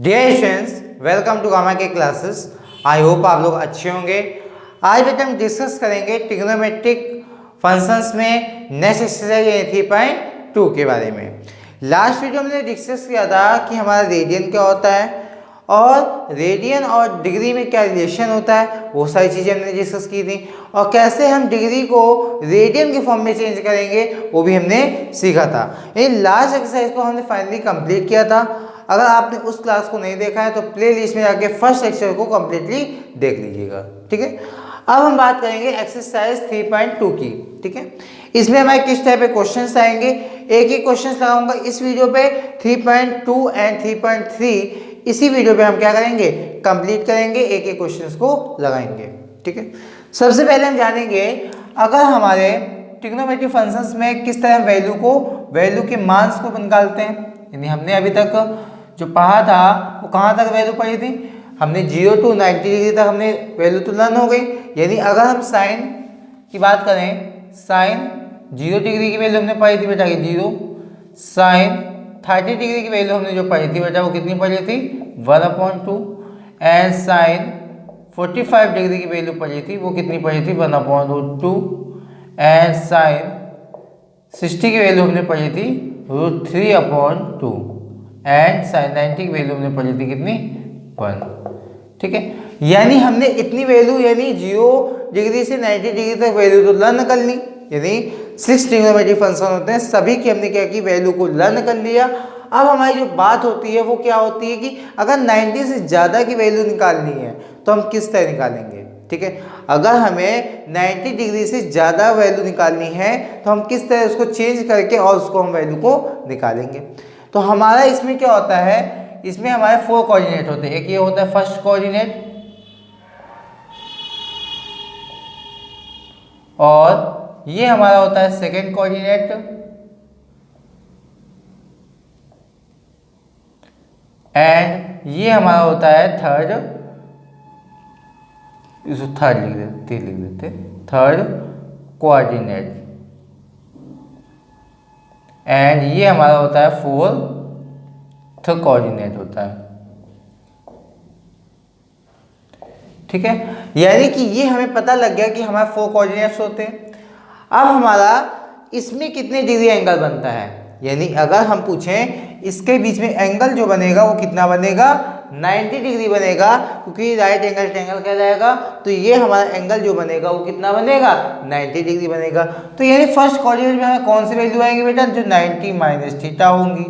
Dear students, welcome to Gamma के classes. I hope आप लोग अच्छे होंगे। आज बेटा हम डिस्कस करेंगे ट्रिग्नोमेट्रिक फंक्शंस में नेक्स्ट एक्सरसाइज 3.2 के बारे में। लास्ट वीडियो में हमने डिस्कस किया था कि हमारा रेडियन क्या होता है और रेडियन और डिग्री में क्या रिलेशन होता है, वो सारी चीज़ें हमने डिस्कस की थी। और कैसे हम डिग्री को रेडियन के फॉर्म में चेंज करेंगे वो भी हमने सीखा था। ये लास्ट एक्सरसाइज को हमने फाइनली कंप्लीट किया था। अगर आपने उस क्लास को नहीं देखा है तो प्लेलिस्ट में जाके फर्स्ट लेक्चर को कंप्लीटली देख लीजिएगा, ठीक है। अब हम बात करेंगे एक्सरसाइज 3.2 की, ठीक है। इसमें हमारे किस टाइप के क्वेश्चंस आएंगे, एक ही क्वेश्चंस लगाऊंगा इस वीडियो पे। 3.2 एंड 3.3 इसी वीडियो पे हम क्या करेंगे, कंप्लीट करेंगे, एक एक क्वेश्चंस को लगाएंगे, ठीक है। सबसे पहले हम जानेंगे अगर हमारे ट्रिग्नोमेट्रिक फंक्शंस में किस तरह वैल्यू के मान्स को निकालते हैं। यानी हमने अभी तक जो पढ़ा था वो कहाँ तक वैल्यू पढ़ी थी, हमने 0 to 90 डिग्री तक हमने वैल्यू तो लर्न हो गई। यानी अगर हम साइन की बात करें, साइन 0 डिग्री की वैल्यू हमने पढ़ी थी बेटा कि 0, साइन 30 डिग्री की वैल्यू हमने जो पढ़ी थी बेटा वो कितनी पढ़ी थी 1/2, एंड साइन 45 डिग्री की वैल्यू पढ़ी थी वो कितनी पढ़ी थी 1/2, एंड साइन 60 की वैल्यू हमने पढ़ी थी √3/2, एंड साइन 90 की वैल्यू हमने पढ़ी थी कितनी 1, ठीक है। यानी हमने इतनी वैल्यू यानी 0 डिग्री से 90 डिग्री तक वैल्यू तो लर्न कर ली। यानी 6 ट्रिग्नोमेट्रिक फंक्शन होते हैं, सभी की हमने क्या की वैल्यू को लर्न कर लिया। अब हमारी जो बात होती है वो क्या होती है कि अगर 90 से ज़्यादा की वैल्यू निकालनी है तो हम किस तरह निकालेंगे, ठीक है। अगर हमें 90 डिग्री से ज़्यादा वैल्यू निकालनी है तो हम किस तरह उसको चेंज करके और उसको हम वैल्यू को निकालेंगे। तो हमारा इसमें क्या होता है, इसमें हमारे 4 कोऑर्डिनेट होते हैं। एक ये होता है फर्स्ट कोऑर्डिनेट, और ये हमारा होता है सेकंड कोऑर्डिनेट, एंड ये हमारा होता है थर्ड, इसको थर्ड लिख देते थर्ड कोऑर्डिनेट, एंड ये हमारा होता है फोर्थ कोऑर्डिनेट होता है, ठीक है। यानी कि ये हमें पता लग गया कि हमारे 4 कोऑर्डिनेट्स होते हैं। अब हमारा इसमें कितने डिग्री एंगल बनता है, यानी अगर हम पूछें इसके बीच में एंगल जो बनेगा वो कितना बनेगा 90 डिग्री बनेगा, क्योंकि राइट एंगल ट्रायंगल कहलाएगा। तो ये हमारा एंगल जो बनेगा वो कितना बनेगा 90 डिग्री बनेगा। तो यानी फर्स्ट कोऑर्डिनेट में हमें कौन सी वैल्यू आएंगी बेटा, जो 90 माइनस थीटा होंगी।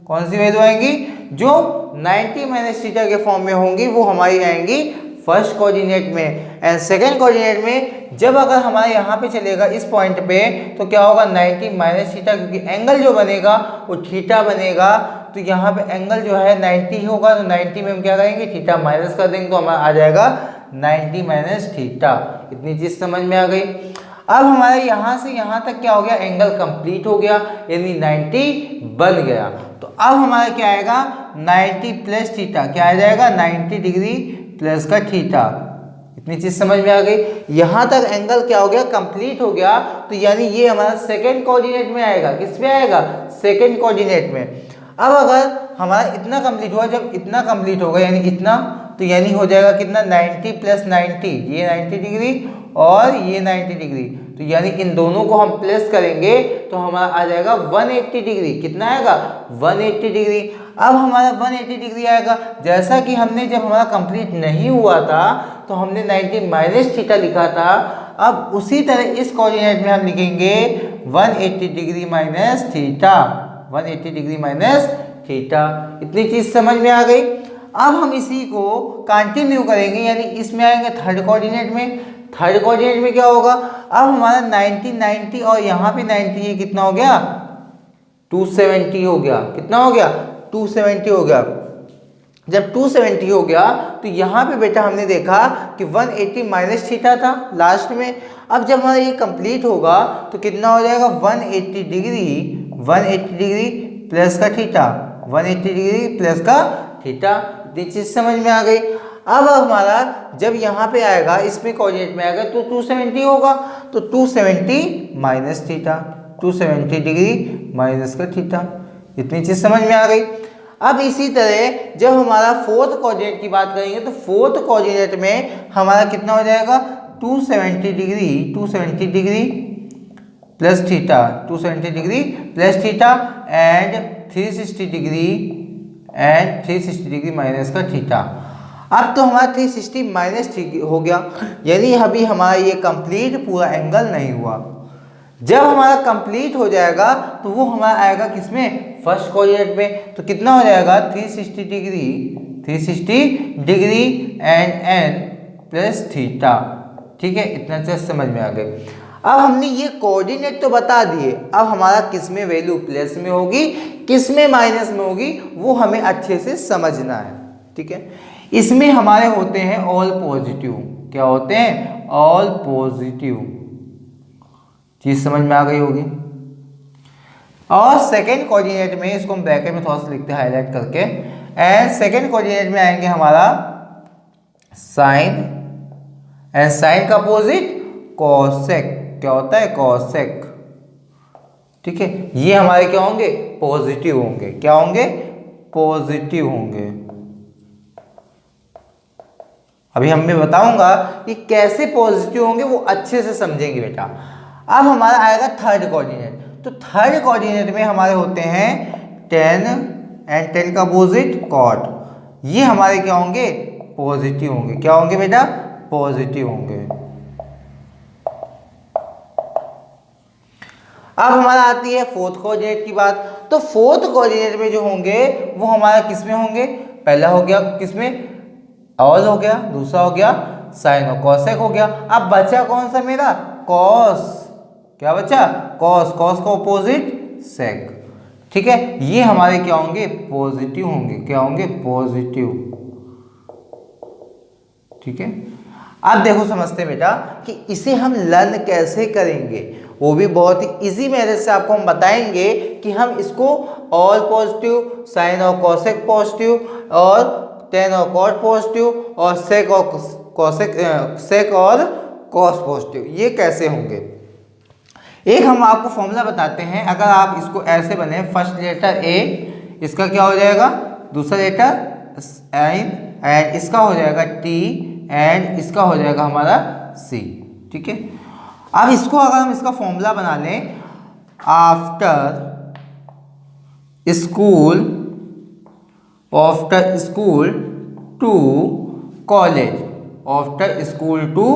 कौन सी वैल्यू आएंगी, जो 90 माइनस थीटा के फॉर्म में होंगी वो हमारी आएंगी फर्स्ट कोऑर्डिनेट में। एंड सेकेंड कोऑर्डिनेट में जब अगर हमारा यहाँ पे चलेगा इस पॉइंट पे तो क्या होगा 90 माइनस थीटा, क्योंकि एंगल जो बनेगा वो थीटा बनेगा। तो यहाँ पे एंगल जो है 90 होगा, तो 90 में हम क्या करेंगे थीटा माइनस कर देंगे, तो हमारा आ जाएगा 90 माइनस थीटा। इतनी चीज समझ में आ गई। अब हमारा यहाँ से यहाँ तक क्या हो गया, एंगल कंप्लीट हो गया, यानी 90 बन गया। तो अब हमारा क्या आएगा 90 प्लस थीटा, क्या आ जाएगा 90 डिग्री प्लस का थीटा। इतनी चीज समझ में आ गई। यहां तक एंगल क्या हो गया, कंप्लीट हो गया। तो यानी ये हमारा सेकंड कोऑर्डिनेट में आएगा, किस में आएगा सेकंड कोऑर्डिनेट में। अब अगर हमारा इतना कंप्लीट हुआ, जब इतना कंप्लीट होगा यानी इतना, तो यानी हो जाएगा कितना 90 प्लस 90, ये 90 डिग्री और ये 90 डिग्री। तो यानी इन दोनों को हम प्लस करेंगे तो हमारा आ जाएगा 180 डिग्री। कितना आएगा 180 डिग्री। अब हमारा 180 डिग्री आएगा, जैसा कि हमने जब हमारा कंप्लीट नहीं हुआ था तो हमने 90 माइनस थीटा लिखा था। अब उसी तरह इस कोऑर्डिनेट में हम लिखेंगे 180 degree minus theta, 180 degree minus theta. इतनी चीज समझ में आ गई। अब हम इसी को कंटिन्यू करेंगे, यानी इसमें आएंगे थर्ड कोऑर्डिनेट में। थर्ड कोऑर्डिनेट में क्या होगा, अब हमारा 90 90 और यहाँ पे 90, ये कितना हो गया 270 हो गया। कितना हो गया 270 हो गया। जब 270 हो गया तो यहाँ पे बेटा हमने देखा कि 180 माइनस थीटा था लास्ट में। अब जब हमारा ये कंप्लीट होगा तो कितना हो जाएगा 180 डिग्री प्लस का थीटा, 180 डिग्री प्लस का थीटा। ये चीज समझ में आ गई। अब हमारा जब यहाँ पे आएगा इसमें कोऑर्डिनेट में आएगा तो 270 होगा, तो 270 माइनस थीटा, 270 डिग्री माइनस का थीटा। इतनी चीज समझ में आ गई। अब इसी तरह जब हमारा फोर्थ कोऑर्डिनेट की बात करेंगे तो फोर्थ कोऑर्डिनेट में हमारा कितना हो जाएगा 270 degree plus theta 270 degree plus theta and 360 degree minus का थीटा। अब तो हमारा 360 माइनस हो गया, यानी अभी हमारा ये कंप्लीट पूरा एंगल नहीं हुआ। जब हमारा कंप्लीट हो जाएगा तो वो हमारा आएगा किसमें, फर्स्ट कोऑर्डिनेट में। तो कितना हो जाएगा 360 डिग्री एंड प्लस थीटा। ठीक है, इतना अच्छे समझ में आ गए। अब हमने ये कोऑर्डिनेट तो बता दिए, अब हमारा किस में वैल्यू प्लस में होगी किस में माइनस में होगी वो हमें अच्छे से समझना है। ठीक है, इसमें हमारे होते हैं ऑल पॉजिटिव। क्या होते हैं, ऑल पॉजिटिव। चीज समझ में आ गई होगी। और सेकेंड कोऑर्डिनेट में, इसको हम ब्रैकेट में थोड़ा सा लिखते हैं हाईलाइट करके, एंड सेकेंड कोऑर्डिनेट में आएंगे हमारा साइन, एंड साइन का अपोजिट कोसेक। क्या होता है, कोसेक। ठीक है, ये हमारे क्या होंगे, पॉजिटिव होंगे। क्या होंगे, पॉजिटिव होंगे। अभी हम मैं बताऊंगा कि कैसे पॉजिटिव होंगे, वो अच्छे से समझेंगे बेटा। अब हमारा आएगा थर्ड कोऑर्डिनेट। तो थर्ड कोऑर्डिनेट में हमारे होते हैं 10 एंड 10 का अपोजिट कॉट। ये हमारे क्या होंगे, पॉजिटिव होंगे। क्या होंगे बेटा, पॉजिटिव होंगे। अब हमारा आती है फोर्थ कोऑर्डिनेट की बात। तो फोर्थ कोऑर्डिनेट में जो होंगे वो हमारा किस में होंगे, पहला हो गया किसमें, ऑल हो गया, दूसरा हो गया साइन और कॉसेक हो गया। अब बचा कौन सा मेरा, कॉस। क्या बचा, कॉस। कॉस का ऑपोजिट सेक। ठीक है, ये हमारे क्या होंगे, पॉजिटिव होंगे। क्या होंगे, पॉजिटिव। ठीक है, अब देखो समझते हैं बेटा कि इसे हम लर्न कैसे करेंगे। वो भी बहुत ही इजी मेथड से आपको हम बताएंगे कि हम इसको ऑल पॉजिटिव, साइन और कॉसेक पॉजिटिव, और 10 और कॉट पॉजिटिव, और सेक और कॉसेक, सेक और कॉस पॉजिटिव, ये कैसे होंगे। एक हम आपको फॉर्मूला बताते हैं। अगर आप इसको ऐसे बने, फर्स्ट लेटर ए, इसका क्या हो जाएगा, दूसरा लेटर साइन, एंड इसका हो जाएगा टी, एंड इसका हो जाएगा हमारा सी। ठीक है, अब इसको अगर हम इसका फॉर्मूला बना लें, after school to college, after school to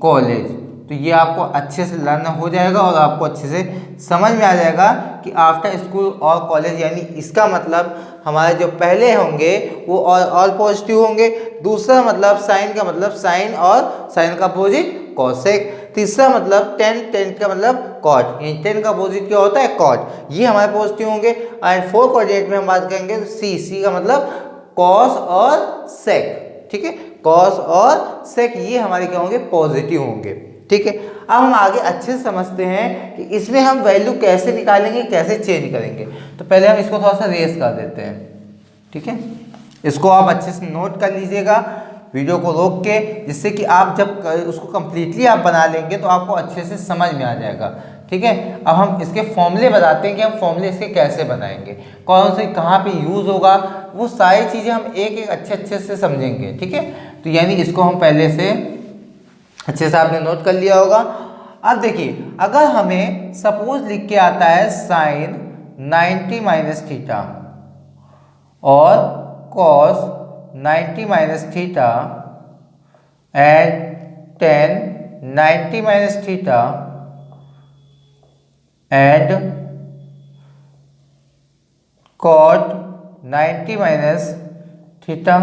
college. तो ये आपको अच्छे से लर्न हो जाएगा और आपको अच्छे से समझ में आ जाएगा कि आफ्टर स्कूल और कॉलेज, यानी इसका मतलब हमारे जो पहले होंगे वो ऑल पॉजिटिव होंगे। दूसरा मतलब साइन का मतलब साइन और साइन का अपोजिट कॉसेक। तीसरा मतलब 10 का मतलब कॉट, यानी 10 का अपोजिट क्या होता है, कॉट। ये हमारे पॉजिटिव होंगे। एंड फोर्थ कोऑर्डिनेट में हम बात करेंगे तो सी का मतलब कॉस और सेक। ठीक है, कॉस और सेक ये हमारे क्या होंगे, पॉजिटिव होंगे। ठीक है, अब हम आगे अच्छे से समझते हैं कि इसमें हम वैल्यू कैसे निकालेंगे, कैसे चेंज करेंगे। तो पहले हम इसको थोड़ा सा रेस कर देते हैं। ठीक है, इसको आप अच्छे से नोट कर लीजिएगा वीडियो को रोक के, जिससे कि आप जब उसको कंप्लीटली आप बना लेंगे तो आपको अच्छे से समझ में आ जाएगा। ठीक है, अब हम इसके फॉर्मूले बताते हैं कि हम फॉर्मूले इसके कैसे बनाएंगे, कौन से कहाँ पे यूज़ होगा, वो सारी चीज़ें हम एक एक अच्छे से समझेंगे। ठीक है, तो यानी इसको हम पहले से अच्छे से आपने नोट कर लिया होगा। अब देखिए, अगर हमें सपोज लिख के आता है साइन 90 माइनस थीटा और cos 90 minus theta and 10 90 minus theta and cot 90 minus theta,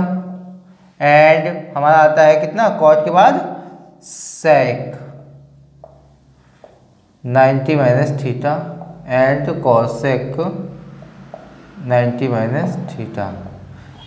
and हमारा आता है कितना, कॉट के बाद sec 90 minus theta and cosec 90 minus theta.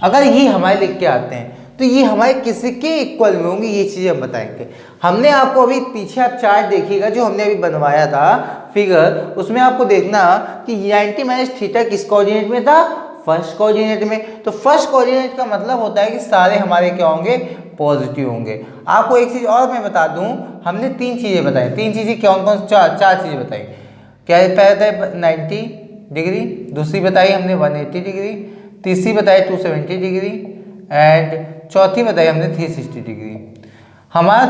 अगर ये हमारे लिख के आते हैं तो ये हमारे किसी के इक्वल में होंगे, ये चीज़ें हम बताएंगे। हमने आपको अभी पीछे आप चार्ट देखिएगा जो हमने अभी बनवाया था फिगर, उसमें आपको देखना कि 90 माइनस थीटा किस कोऑर्डिनेट में था, फर्स्ट कोऑर्डिनेट में। तो फर्स्ट कोऑर्डिनेट का मतलब होता है कि सारे हमारे क्या होंगे, पॉजिटिव होंगे। आपको एक चीज़ और मैं बता दूं, हमने 3 चीज़ें बताई। 3 चीज़ें कौन कौन, चार चीज़ें बताई। क्या पहले था 90 डिग्री, दूसरी बताई हमने 180 डिग्री, तीसरी बताई 270 डिग्री एंड चौथी बताई हमने 360 डिग्री। हमारा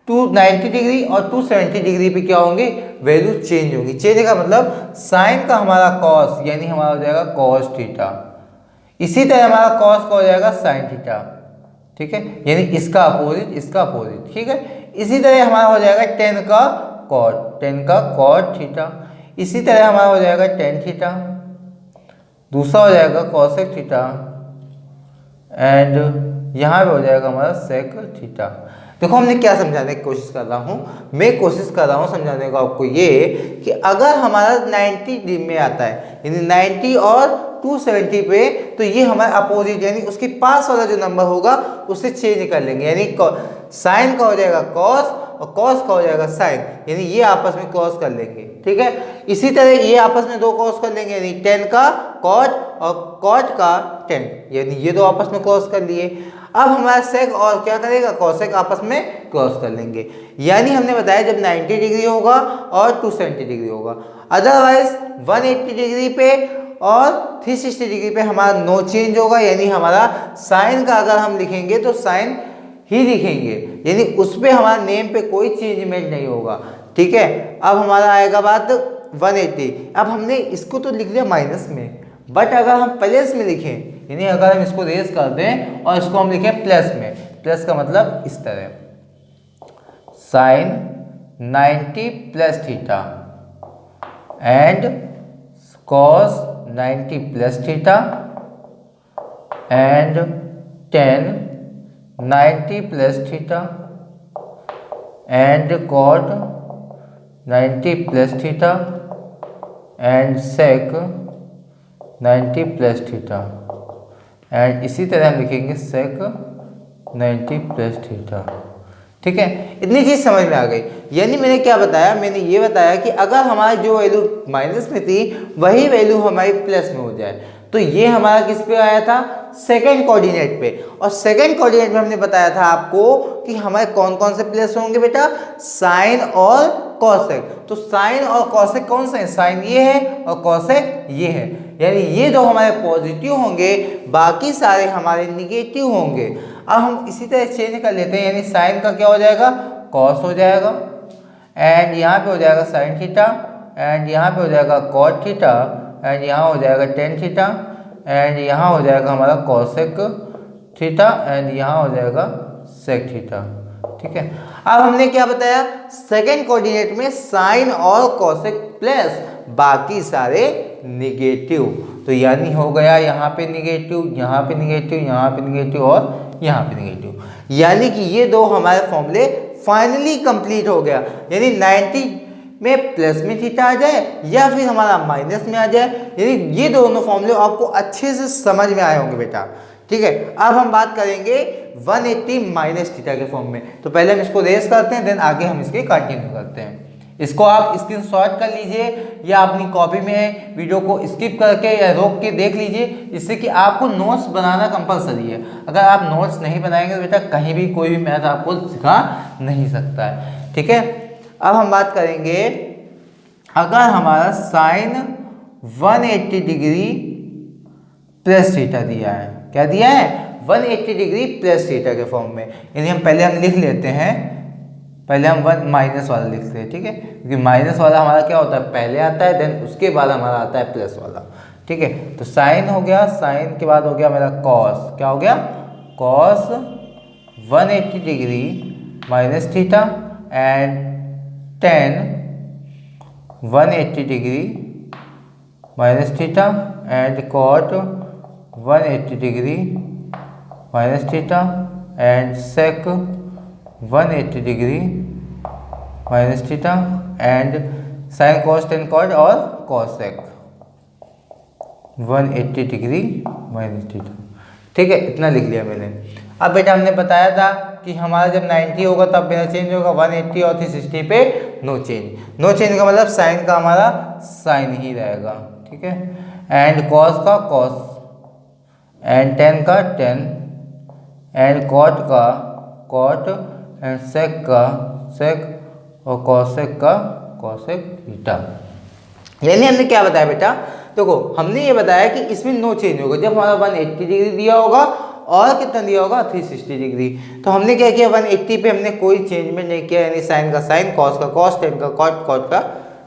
290 डिग्री और 270 डिग्री पे क्या होंगे, वैल्यू चेंज होंगी। चेंज का मतलब साइन का हमारा कॉस यानी हमारा हो जाएगा कॉस थीटा, इसी तरह हमारा कॉस का हो जाएगा साइन थीटा, ठीक है, यानी इसका अपोजिट इसका अपोजिट, ठीक है। इसी तरह हमारा हो जाएगा टेन का कॉट थीटा, इसी तरह हमारा हो जाएगा टेन थीटा, दूसरा हो जाएगा कॉसेक थीटा एंड यहाँ पे हो जाएगा हमारा सेक थीटा। देखो हमने क्या समझाने की कोशिश कर रहा हूँ, मैं कोशिश कर रहा हूँ समझाने को आपको ये कि अगर हमारा 90 में आता है यानी 90 और 270 पे, तो ये हमारा अपोजिट यानी उसके पास वाला जो नंबर होगा उससे चेंज कर लेंगे, यानी साइन का हो जाएगा कॉस और कॉस का हो जाएगा साइन, यानी ये आपस में क्रॉस कर लेंगे, ठीक है। इसी तरह ये आपस में दो क्रॉस कर लेंगे, यानी 10 का कॉट और कॉट का 10, यानी ये दो आपस में क्रॉस कर लिए। अब हमारा सेक और क्या करेगा, कॉसेक आपस में क्रॉस कर लेंगे, यानी हमने बताया जब 90 डिग्री होगा और 270 डिग्री होगा, अदरवाइज 180 डिग्री पे और 360 डिग्री पे हमारा नो चेंज होगा, यानी हमारा साइन का अगर हम लिखेंगे तो साइन ही लिखेंगे, यानी उस पर हमारा नेम पे कोई चेंजमेंट नहीं होगा, ठीक है। अब हमारा आएगा बात 180। अब हमने इसको तो लिख लिया माइनस में, बट अगर हम प्लस में लिखें, यानी अगर हम इसको रेज कर दें और इसको हम लिखें प्लस में, प्लस का मतलब इस तरह sine 90 plus theta and cos 90 plus theta and 10 90 plus theta and cot 90 plus theta and sec 90 plus theta and इसी तरह हम लिखेंगे सेक 90 प्लस थीटा, ठीक है। इतनी चीज समझ में आ गई, यानी मैंने क्या बताया, मैंने ये बताया कि अगर हमारी जो वैल्यू माइनस में थी वही वैल्यू हमारी प्लस में हो जाए, तो ये हमारा किस पे आया था, सेकंड कोऑर्डिनेट पे। और सेकंड कोऑर्डिनेट में हमने बताया था आपको कि हमारे कौन कौन से प्लस होंगे बेटा, साइन और कॉसेक। तो साइन और कॉसेक कौन से हैं, साइन ये है और कॉसेक ये है, यानी ये दो हमारे पॉजिटिव होंगे, बाकी सारे हमारे निगेटिव होंगे। अब हम इसी तरह चेंज कर लेते हैं, यानी साइन का क्या हो जाएगा, कॉस हो जाएगा एंड यहाँ पे हो जाएगा साइन थीटा एंड यहाँ पे हो जाएगा कॉट थीटा एंड यहाँ हो जाएगा टेन थीटा एंड यहाँ हो जाएगा हमारा कॉसेक थीटा एंड यहाँ हो जाएगा सेक थीटा, ठीक है। अब हमने क्या बताया, सेकंड कोऑर्डिनेट में साइन और कॉसेक प्लस बाकी सारे निगेटिव, तो यानी हो गया यहाँ पे निगेटिव, यहाँ पे निगेटिव, यहाँ पे निगेटिव और यहाँ पे निगेटिव, यानी कि ये दो हमारे फॉर्मूले फाइनली कंप्लीट हो गया, यानी 90 में प्लस में थीटा आ जाए या फिर हमारा माइनस में आ जाए, यानी ये दोनों फॉर्मूले आपको अच्छे से समझ में आए होंगे बेटा, ठीक है। अब हम बात करेंगे 180 माइनस थीटा के फॉर्म में, तो पहले हम इसको रेस करते हैं, देन आगे हम इसके कंटिन्यू करते हैं। इसको आप स्क्रीनशॉट कर लीजिए या अपनी कॉपी में वीडियो को स्किप करके या रोक के देख लीजिए, जिससे कि आपको नोट्स बनाना कंपलसरी है। अगर आप नोट्स नहीं बनाएंगे तो बेटा कहीं भी कोई भी मैथ आपको सिखा नहीं सकता है, ठीक है। अब हम बात करेंगे, अगर हमारा साइन 180 डिग्री प्लस थीटा दिया है, क्या दिया है, 180 डिग्री प्लस थीटा के फॉर्म में, यानी हम पहले हम लिख लेते हैं, पहले हम वन माइनस वाला लिखते हैं, ठीक है, क्योंकि माइनस वाला हमारा क्या होता है, पहले आता है, देन उसके बाद हमारा आता है प्लस वाला, ठीक है। तो साइन हो गया, साइन के बाद हो गया मेरा कॉस, क्या हो गया, cos 180 degree minus theta and 10 180 degree minus theta and cot 180 degree minus theta and sec 180 degree minus theta and sine cos tan cot और कॉसेक 180 डिग्री माइनस थीटा, ठीक है। इतना लिख लिया मैंने। अब बेटा हमने बताया था कि हमारा जब 90 होगा तब मेरा चेंज होगा, 180 और 360 पे नो चेंज। नो चेंज का मतलब साइन का हमारा साइन ही रहेगा, ठीक है, एंड कॉस का कॉस एंड टेन का टेन एंड कॉट का कॉट एंड सेक का सेक और कॉसेक का कॉसेक थीटा। यानी हमने क्या बताया बेटा देखो हमने ये बताया कि इसमें नो चेंज होगा जब हमारा 180 डिग्री दिया होगा और कितना दिया होगा 360 डिग्री। तो हमने क्या किया 180 पे हमने कोई चेंजमेंट नहीं किया, यानी साइन का साइन, कॉस का कॉस, टेन का कॉट, कॉट का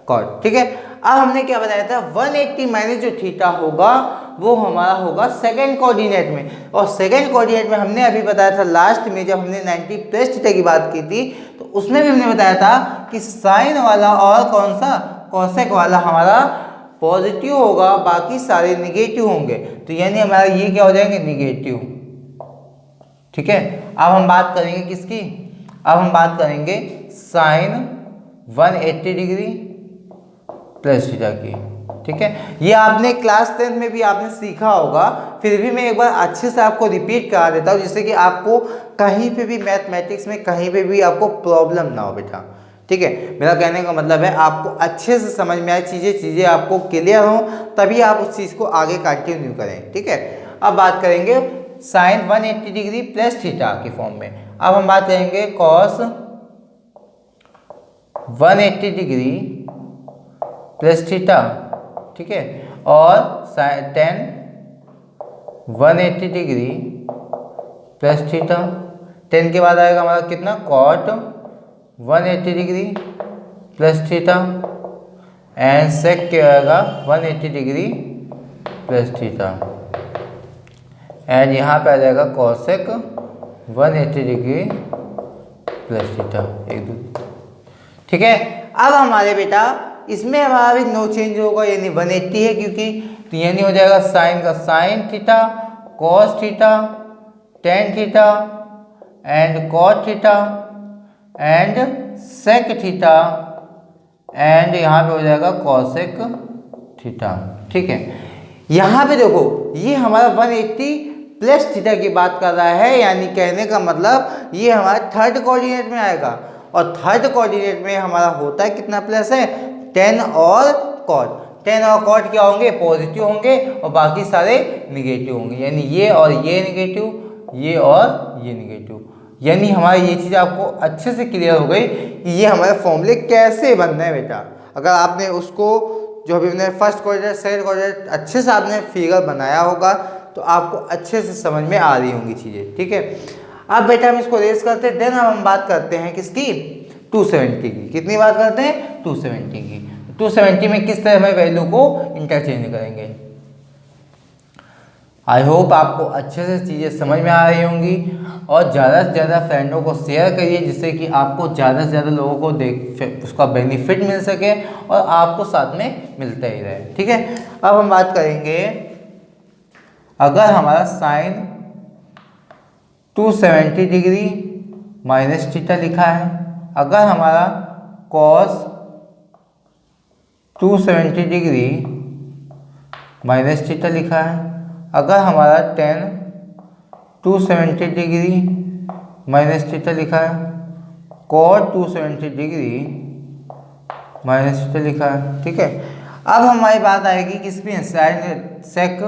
कॉट। ठीक है, अब हमने क्या बताया था 180 माइनस जो थीटा होगा वो हमारा होगा सेकंड कोऑर्डिनेट में, और सेकंड कोऑर्डिनेट में हमने अभी बताया था लास्ट में जब हमने 90 प्लस थीटा की बात की थी तो उसमें भी हमने बताया था कि साइन वाला और कौन सा कॉसेक वाला हमारा पॉजिटिव होगा, बाकी सारे निगेटिव होंगे। तो यानी हमारा ये क्या हो जाएंगे निगेटिव। ठीक है, अब हम बात करेंगे किसकी, अब हम बात करेंगे साइन 180 डिग्री प्लस थीटा की। ठीक है, ये आपने क्लास 10 में भी आपने सीखा होगा, फिर भी मैं एक बार अच्छे से आपको रिपीट करा देता हूँ जिससे कि आपको कहीं पे भी मैथमेटिक्स में कहीं पे भी आपको प्रॉब्लम ना हो बेटा। ठीक है, मेरा कहने का मतलब है आपको अच्छे से समझ में आए चीज़ें आपको क्लियर हो, तभी आप उस चीज़ को आगे कंटिन्यू करें। ठीक है, अब बात करेंगे साइन 180 डिग्री प्लस थीटा के फॉर्म में। अब हम बात करेंगे कॉस 180 डिग्री प्लस थीटा। ठीक है, और टेन 180 डिग्री प्लस थीटा। 10 के बाद आएगा हमारा कितना cot 180 degree plus theta, and sec क्या आएगा 180 डिग्री प्लस थीटा, एंड यहाँ पे आ जाएगा कॉसेक 180 डिग्री प्लस थीटा। एक दो। ठीक है, अब हमारे बेटा इसमें हमारा भी नो चेंज होगा, यानी 180 है क्योंकि, तो यानी हो जाएगा साइन का sine theta, cos theta, tan theta, and cot theta, and sec theta, and यहाँ पे हो जाएगा कॉसेक थीटा। ठीक है, यहाँ पे देखो ये हमारा 180 प्लस थीटा की बात कर रहा है, यानी कहने का मतलब ये हमारा थर्ड कोऑर्डिनेट में आएगा, और थर्ड कोऑर्डिनेट में हमारा होता है कितना प्लस है 10 और कॉट। 10 और कॉट क्या होंगे पॉजिटिव होंगे, और बाकी सारे निगेटिव होंगे, यानी ये और ये निगेटिव, ये और ये निगेटिव। यानी हमारी ये चीज़ आपको अच्छे से क्लियर हो गई कि ये हमारे फॉर्मूले कैसे बनना है बेटा। अगर आपने उसको जो अभी मैंने फर्स्ट कोऑर्डिनेट सेकंड कोऑर्डिनेट अच्छे से आपने फिगर बनाया होगा तो आपको अच्छे से समझ में आ रही होंगी चीज़ें। ठीक है, अब बेटा हम इसको रेस करते हैं, देन हम बात करते हैं किसकी 270 की। कितनी बात करते हैं 270 की। 270 में किस तरह हम वैल्यू को इंटरचेंज करेंगे। आई होप आपको अच्छे से चीज़ें समझ में आ रही होंगी, और ज़्यादा से ज़्यादा फ्रेंडों को शेयर करिए जिससे कि आपको ज़्यादा से ज़्यादा लोगों को उसका बेनिफिट मिल सके और आपको साथ में मिलता ही रहे। ठीक है, अब हम बात करेंगे अगर हमारा साइन 270 डिग्री माइनस थीटा लिखा है, अगर हमारा कॉस 270 डिग्री माइनस थीटा लिखा है, अगर हमारा टेन 270 डिग्री माइनस थीटा लिखा है, कॉट 270 डिग्री माइनस थीटा लिखा है। ठीक है, अब हमारी बात आएगी किस पे sine sec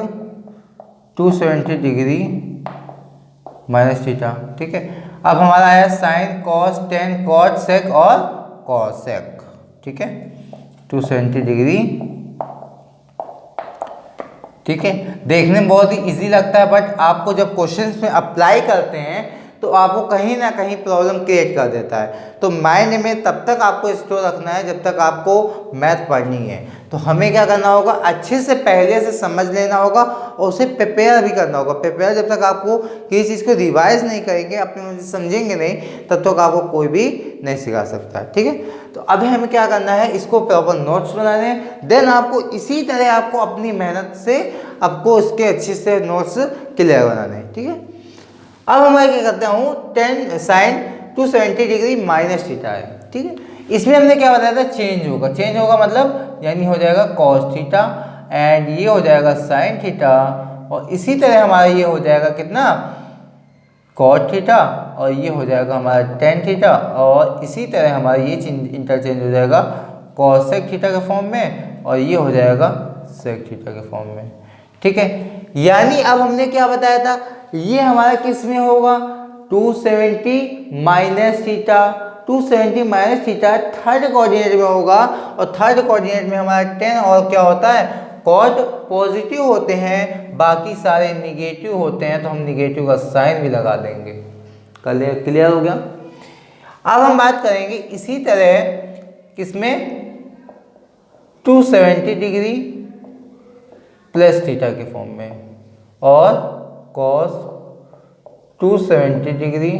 270 degree minus theta. ठीक है, अब हमारा आया sine cos tan cot sec और कॉस सेक। ठीक है, 270 डिग्री। ठीक है, देखने में बहुत ही इजी लगता है, बट आपको जब क्वेश्चंस में अप्लाई करते हैं तो आपको कहीं ना कहीं प्रॉब्लम क्रिएट कर देता है। तो माइंड में तब तक आपको स्टोर रखना है जब तक आपको मैथ पढ़नी है। तो हमें क्या करना होगा, अच्छे से पहले से समझ लेना होगा और उसे प्रिपेयर भी करना होगा। प्रिपेयर जब तक आपको किसी चीज़ को रिवाइज नहीं करेंगे, अपने मन से समझेंगे नहीं, तब तक आपको कोई भी नहीं सिखा सकता है। ठीक है, तो अभी हमें क्या करना है, इसको प्रॉपर नोट्स बनाने हैं, देन आपको इसी तरह आपको अपनी मेहनत से आपको इसके अच्छे से नोट्स क्लियर बनाने हैं। ठीक है, अब हमारे क्या करते हूँ 10 साइन 270 डिग्री माइनस थीटा है। ठीक है, इसमें हमने क्या बताया था चेंज होगा। चेंज होगा मतलब यानी हो जाएगा कॉस थीटा, एंड ये हो जाएगा साइन थीटा, और इसी तरह हमारा ये हो जाएगा कितना कॉट थीटा, और ये हो जाएगा हमारा टेन थीटा, और इसी तरह हमारा ये इंटरचेंज हो जाएगा कॉसेक थीटा के फॉर्म में, और ये हो जाएगा सेक थीटा के फॉर्म में। ठीक है, यानी अब हमने क्या बताया था, ये हमारा किस में होगा 270 minus theta. 270 minus theta third coordinate में होगा, और थर्ड कोऑर्डिनेट में हमारा 10 और क्या होता है कॉट पॉजिटिव होते हैं, बाकी सारे निगेटिव होते हैं, तो हम निगेटिव का साइन भी लगा देंगे। क्लियर हो गया। अब हम बात करेंगे इसी तरह किसमें 270 डिग्री प्लस थीटा के फॉर्म में, और cos 270 degree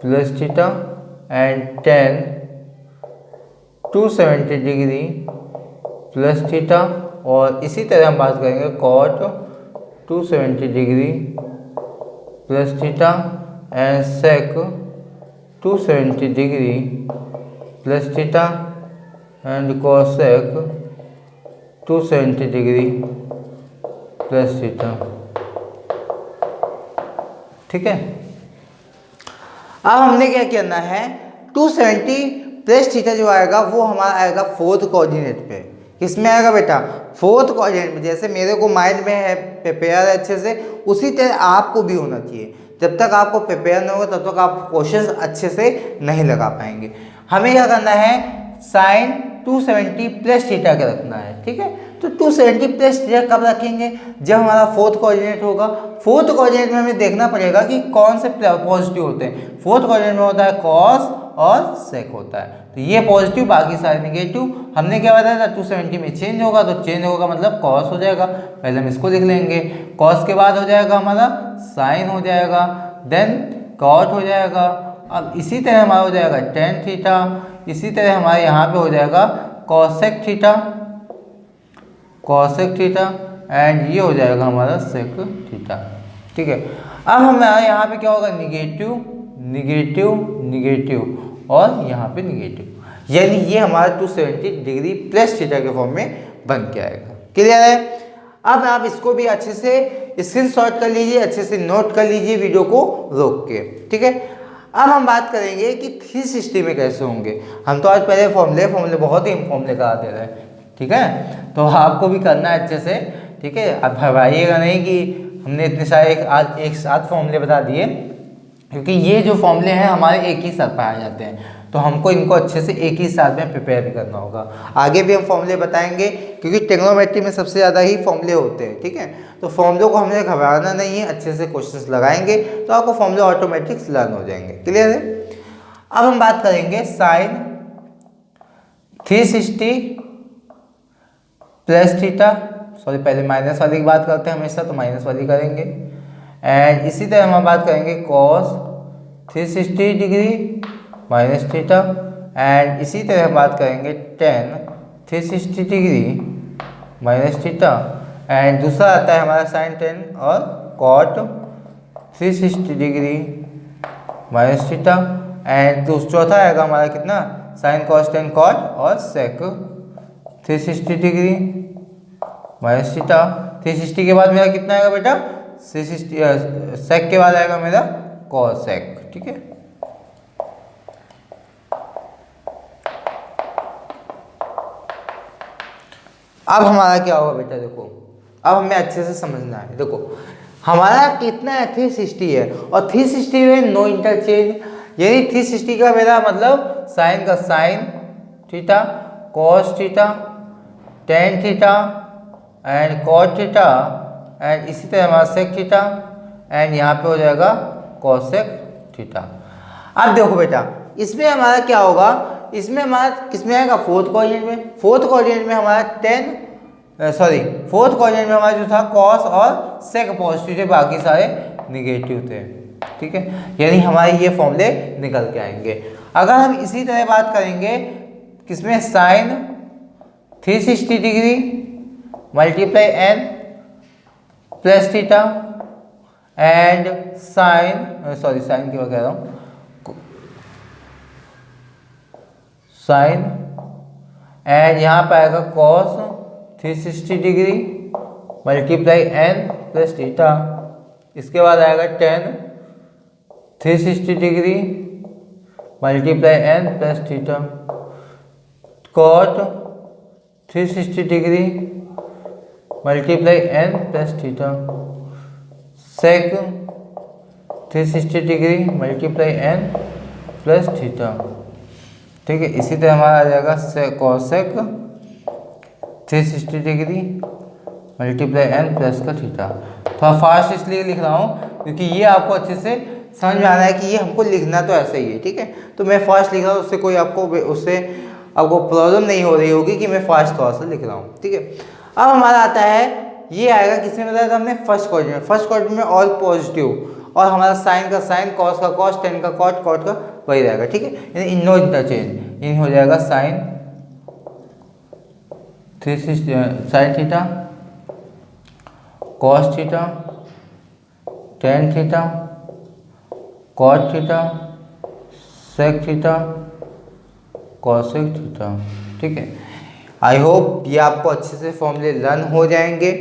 plus theta and tan 270 degree plus theta, और इसी तरह हम बात करेंगे cot 270 degree plus theta and sec 270 degree plus theta and cosec 270 degree plus theta. ठीक है। अब हमने क्या करना है, 270 प्लस थीटा जो आएगा वो हमारा आएगा फोर्थ कोऑर्डिनेट पे। किसमें आएगा बेटा, फोर्थ कोऑर्डिनेट में। जैसे मेरे को माइंड में है, प्रिपेयर है अच्छे से, उसी तरह आपको भी होना चाहिए। जब तक आपको प्रिपेयर नहीं होगा तब तक आप क्वेश्चंस अच्छे से नहीं लगा पाएंगे। हमें क्या करना है, साइन 270 प्लस थीटा का रखना है। ठीक है, तो 270 प्लस थीटा कब रखेंगे, जब हमारा फोर्थ कोऑर्डिनेट होगा। फोर्थ कोऑर्डिनेट में हमें देखना पड़ेगा कि कौन से पॉजिटिव होते हैं। फोर्थ कोऑर्डिनेट में होता है कॉस और सेक होता है, तो ये पॉजिटिव, बाकी सारे निगेटिव। हमने क्या बताया था, 270 में चेंज होगा, तो चेंज होगा मतलब कॉस हो जाएगा। पहले हम इसको लिख लेंगे, कॉस के बाद हो जाएगा हमारा साइन हो जाएगा, देन कॉट हो जाएगा। अब इसी तरह हमारा हो जाएगा टेन थीटा, इसी तरह हमारे यहाँ पे हो जाएगा cosec theta, cosec theta and ये हो जाएगा हमारा सेक थीटा। ठीक है। अब हमारे यहाँ पे क्या होगा, निगेटिव निगेटिव निगेटिव और यहाँ पे निगेटिव, यानी ये हमारा 270 डिग्री प्लस थीटा के फॉर्म में बन के आएगा। क्लियर है। अब आप इसको भी अच्छे से स्क्रीनशॉट कर लीजिए, अच्छे से नोट कर लीजिए वीडियो को रोक के। ठीक है। अब हम बात करेंगे कि 360 में कैसे होंगे। हम तो आज पहले फॉर्मूले बहुत ही फॉर्मूले करा दे रहे हैं। ठीक है, तो आपको भी करना है अच्छे से। ठीक है, अब घबराइएगा नहीं कि हमने इतने सारे आज एक साथ फॉर्मूले बता दिए, क्योंकि ये जो फॉर्मूले हैं हमारे एक ही साथ पाए जाते हैं, तो हमको इनको अच्छे से एक ही साथ में प्रिपेयर भी करना होगा। आगे भी हम फॉर्मूले बताएंगे, क्योंकि ट्रिग्नोमेट्री में सबसे ज़्यादा ही फॉर्मूले होते हैं। ठीक है, तो फॉर्मूलों को हमने घबराना नहीं है, अच्छे से क्वेश्चंस लगाएंगे तो आपको फॉर्मूले ऑटोमेटिक लर्न हो जाएंगे। क्लियर है। अब हम बात करेंगे साइन 360 प्लस थीटा, सॉरी पहले माइनस वाली की बात करते हैं हमेशा, तो माइनस वाली करेंगे। एंड इसी तरह हम बात करेंगे cos 360 degree minus theta, and इसी तरह हम बात करेंगे tan 360 degree minus theta, and दूसरा आता है हमारा साइन 10 और cot 360 degree minus theta, and चौथा आएगा हमारा कितना, साइन कॉस 10 कॉट और सेक 360 डिग्री माइनस थीटा। 360 के बाद मेरा कितना आएगा बेटा, 360 सेक के बाद आएगा मेरा कॉस सेक। ठीक है। अब हमारा क्या होगा बेटा, देखो अब हमें अच्छे से समझना है। देखो हमारा कितना है, 360 है, और 360 में नो इंटरचेंज, यानी 360 का मेरा मतलब साइन का sine theta, cos theta, tan theta and cot theta, and इसी तरह हमारा सेक थीटा, एंड यहाँ पे हो जाएगा कॉसेक थीटा। अब देखो बेटा इसमें हमारा क्या होगा, इसमें हमारा किसमें आएगा, फोर्थ कोऑर्डिनेट में। फोर्थ कोऑर्डिनेट में हमारा फोर्थ कोऑर्डिनेट में हमारा जो था कॉस और सेक पॉजिटिव थे, बाकी सारे निगेटिव थे। ठीक है, यानी हमारे ये फॉर्मूले निकल के आएंगे। अगर हम इसी तरह बात करेंगे किसमें, sine 360 degree multiply n plus theta and sine की बात कह रहा हूँ, साइन एंड यहाँ पे आएगा cos 360 degree multiply n plus theta, इसके बाद आएगा tan 360 degree multiply n plus theta, cot 360 degree multiply n plus theta, sec 360 degree multiply n plus theta. ठीक है, इसी तरह हमारा आ जाएगा cosec 360 degree multiply n plus का थीटा। थोड़ा फास्ट इसलिए लिख रहा हूँ क्योंकि ये आपको अच्छे से समझ में आ रहा है कि ये हमको लिखना तो ऐसा ही है, ठीक है। तो मैं फास्ट लिख रहा हूँ, उससे कोई आपको प्रॉब्लम नहीं हो रही होगी कि मैं फास्ट थोड़ा सा लिख रहा हूँ, ठीक है। अब हमारा आता है, ये आएगा किसमें बताया था हमने, फर्स्ट क्वाड्रेंट। फर्स्ट क्वाड्रेंट में ऑल पॉजिटिव, और हमारा साइन का साइन, कॉस का कॉस, टेन का कॉट, कॉट का वही रहेगा, ठीक है। यानी नो इंटरचेंज, इन हो जाएगा sine 360 sine theta, cos theta, tan theta, cot theta, sec theta, cosec theta, ठीक है। आई होप ये आपको अच्छे से फॉर्मूले लर्न हो जाएंगे।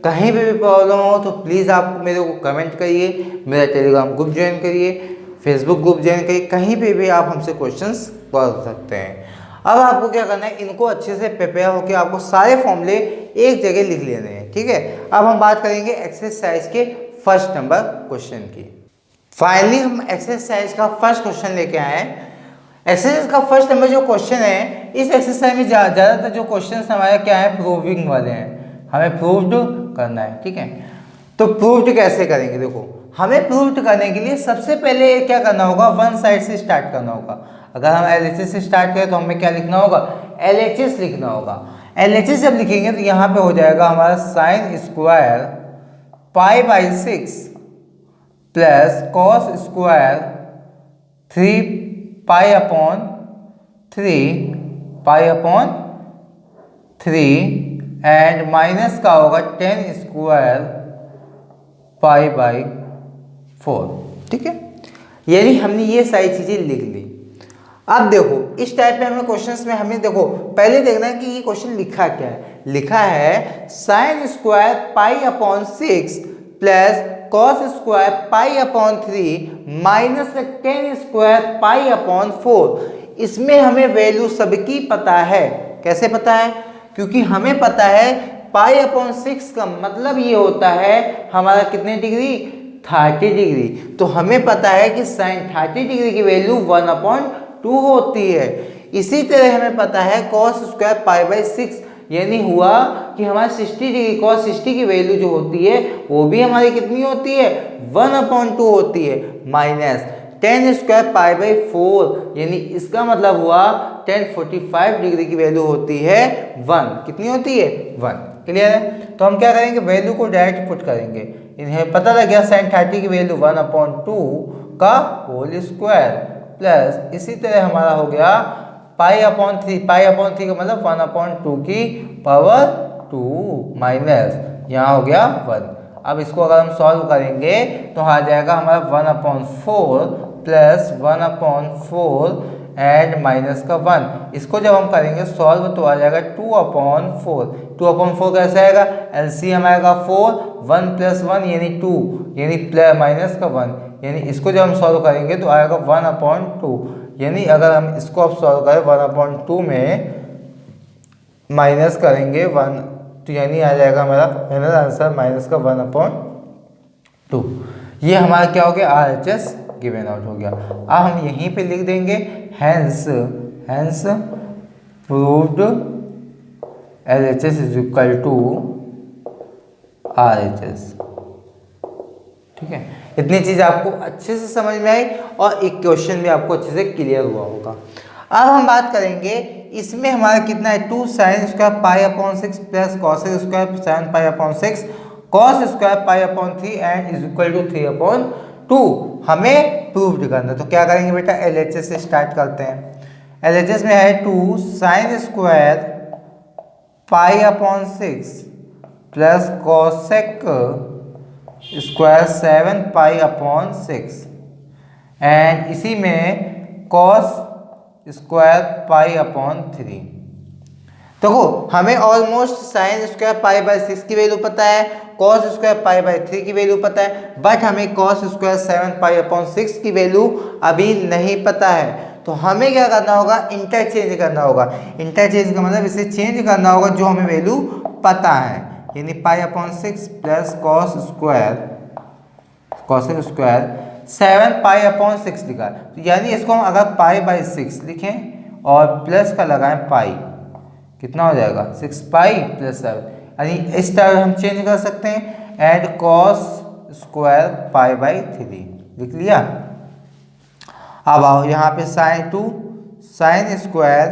कहीं भी प्रॉब्लम हो तो प्लीज़ आप मेरे को कमेंट करिए, मेरा टेलीग्राम ग्रुप ज्वाइन करिए, फेसबुक ग्रुप ज्वाइन करिए, कहीं पे भी आप हमसे क्वेश्चंस कर सकते हैं। अब आपको क्या करना है, इनको अच्छे से प्रिपेयर होकर आपको सारे फॉर्मूले एक जगह लिख लेने हैं, ठीक है। अब हम बात करेंगे एक्सरसाइज के फर्स्ट नंबर क्वेश्चन की। फाइनली हम एक्सरसाइज का फर्स्ट क्वेश्चन लेके आए हैं। एक्सरसाइज का फर्स्ट नंबर जो क्वेश्चन है, इस एक्सरसाइज में ज़्यादातर जो क्वेश्चन हमारे क्या है, प्रूविंग वाले हैं, हमें प्रूव्ड करना है, ठीक है। तो प्रूव्ड कैसे करेंगे, देखो हमें प्रूव्ड करने के लिए सबसे पहले क्या करना होगा, वन साइड से स्टार्ट करना होगा। अगर हम LHS से स्टार्ट करें तो हमें क्या लिखना होगा, LHS लिखना होगा। LHS जब लिखेंगे तो यहाँ पे हो जाएगा हमारा sine square π/6 plus cos square 3π/3 and minus का होगा टेन स्क्वायर π/4, ठीक है। यानी हमने ये सारी चीज़ें लिख ली। अब देखो इस टाइप में हमें क्वेश्चंस में हमें देखो पहले देखना है कि ये क्वेश्चन लिखा क्या है। लिखा है sine square π/6 plus cos square π/3 minus tan square π/4। इसमें हमें वैल्यू सबकी पता है। कैसे पता है, क्योंकि हमें पता है π/6 का मतलब ये होता है हमारा कितने डिग्री, 30 डिग्री। तो हमें पता है कि साइन 30 डिग्री की वैल्यू 1/2 होती है। इसी तरह हमें पता है कॉस स्क्वायर π/6 यानी हुआ कि हमारा 60 डिग्री, कॉस 60 की वैल्यू जो होती है वो भी हमारी कितनी होती है, 1/2 होती है, माइनस टेन स्क्वायर π/4 यानी इसका मतलब हुआ 1045 डिग्री की वैल्यू होती है 1। कितनी होती है, 1। क्लियर है। तो हम क्या करेंगे, वैल्यू को डायरेक्ट पुट करेंगे। इन्हें पता लग गया साइन 30 की वैल्यू 1/2 का होल स्क्वायर प्लस इसी तरह हमारा हो गया π/3 का मतलब 1/2 की पावर 2 माइनस यहाँ हो गया 1। अब इसको अगर हम सॉल्व करेंगे तो आ जाएगा हमारा 1/4 प्लस 1/4 एंड माइनस का 1। इसको जब हम करेंगे सॉल्व तो आ जाएगा 2/4। 2/4 कैसे आएगा, एलसीएम आएगा 4, 1 + 1 यानी 2 यानी माइनस का 1, यानी इसको जब हम सॉल्व करेंगे तो आएगा 1/2। यानी अगर हम इसको अब सॉल्व करें 1/2 में माइनस करेंगे 1 तो यानी आ जाएगा हमारा फाइनल आंसर माइनस का 1/2। ये हमारा क्या हो गया, RHS गिवन आउट हो गया। अब हम यहीं पे लिख देंगे hence proved LHS is equal to RHS। ठीक है, इतनी चीज़ आपको अच्छे से समझ में आई और एक क्वेश्चन भी आपको अच्छे से क्लियर हुआ होगा। अब हम बात करेंगे इसमें हमारा कितना है, 2 sin square π/6 plus cosec square sin π/6 cos square π/3 and is equal to 3/2 हमें प्रूव्ड करना। तो क्या करेंगे बेटा, LHS से स्टार्ट करते हैं। LHS में है 2 sin square π/6 plus cosec square 7π/6 and इसी में कॉस स्क्वायर π/3। देखो हमें ऑलमोस्ट साइन स्क्वायर π/6 की वैल्यू पता है, कॉस स्क्वायर π/3 की वैल्यू पता है, बट हमें कॉस स्क्वायर 7π/6 की वैल्यू अभी नहीं पता है। तो हमें क्या करना होगा, इंटरचेंज करना होगा। इंटरचेंज का मतलब इसे चेंज करना होगा जो हमें वैल्यू पता है, यानी π/6 प्लस कॉस स्क्वायर 7π/6 लिखा। तो यानी इसको हम अगर π/6 लिखें और प्लस का लगाएं पाई, कितना हो जाएगा 6 पाई प्लस 7, यानी इस तरह हम चेंज कर सकते हैं। And cos square pi by 3 लिख लिया। अब आओ यहाँ पे sine square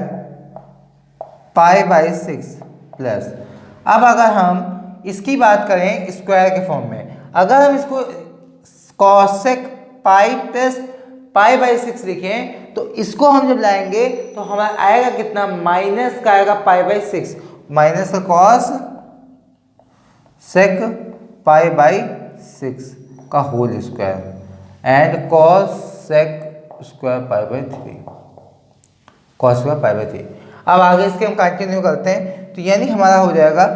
pi by 6 plus, अब अगर हम इसकी बात करें स्क्वायर के फॉर्म में, अगर हम इसको cosec pi plus pi by 6 लिखें तो इसको हम जब लाएंगे तो हमारा आएगा कितना, माइनस का आएगा पाई बाई 6, माइनस का कॉस सेक पाई बाई 6 का whole square and cos sec square pi by 3, cos square pi by 3। अब आगे इसके हम कंटिन्यू करते हैं, तो यानी हमारा हो जाएगा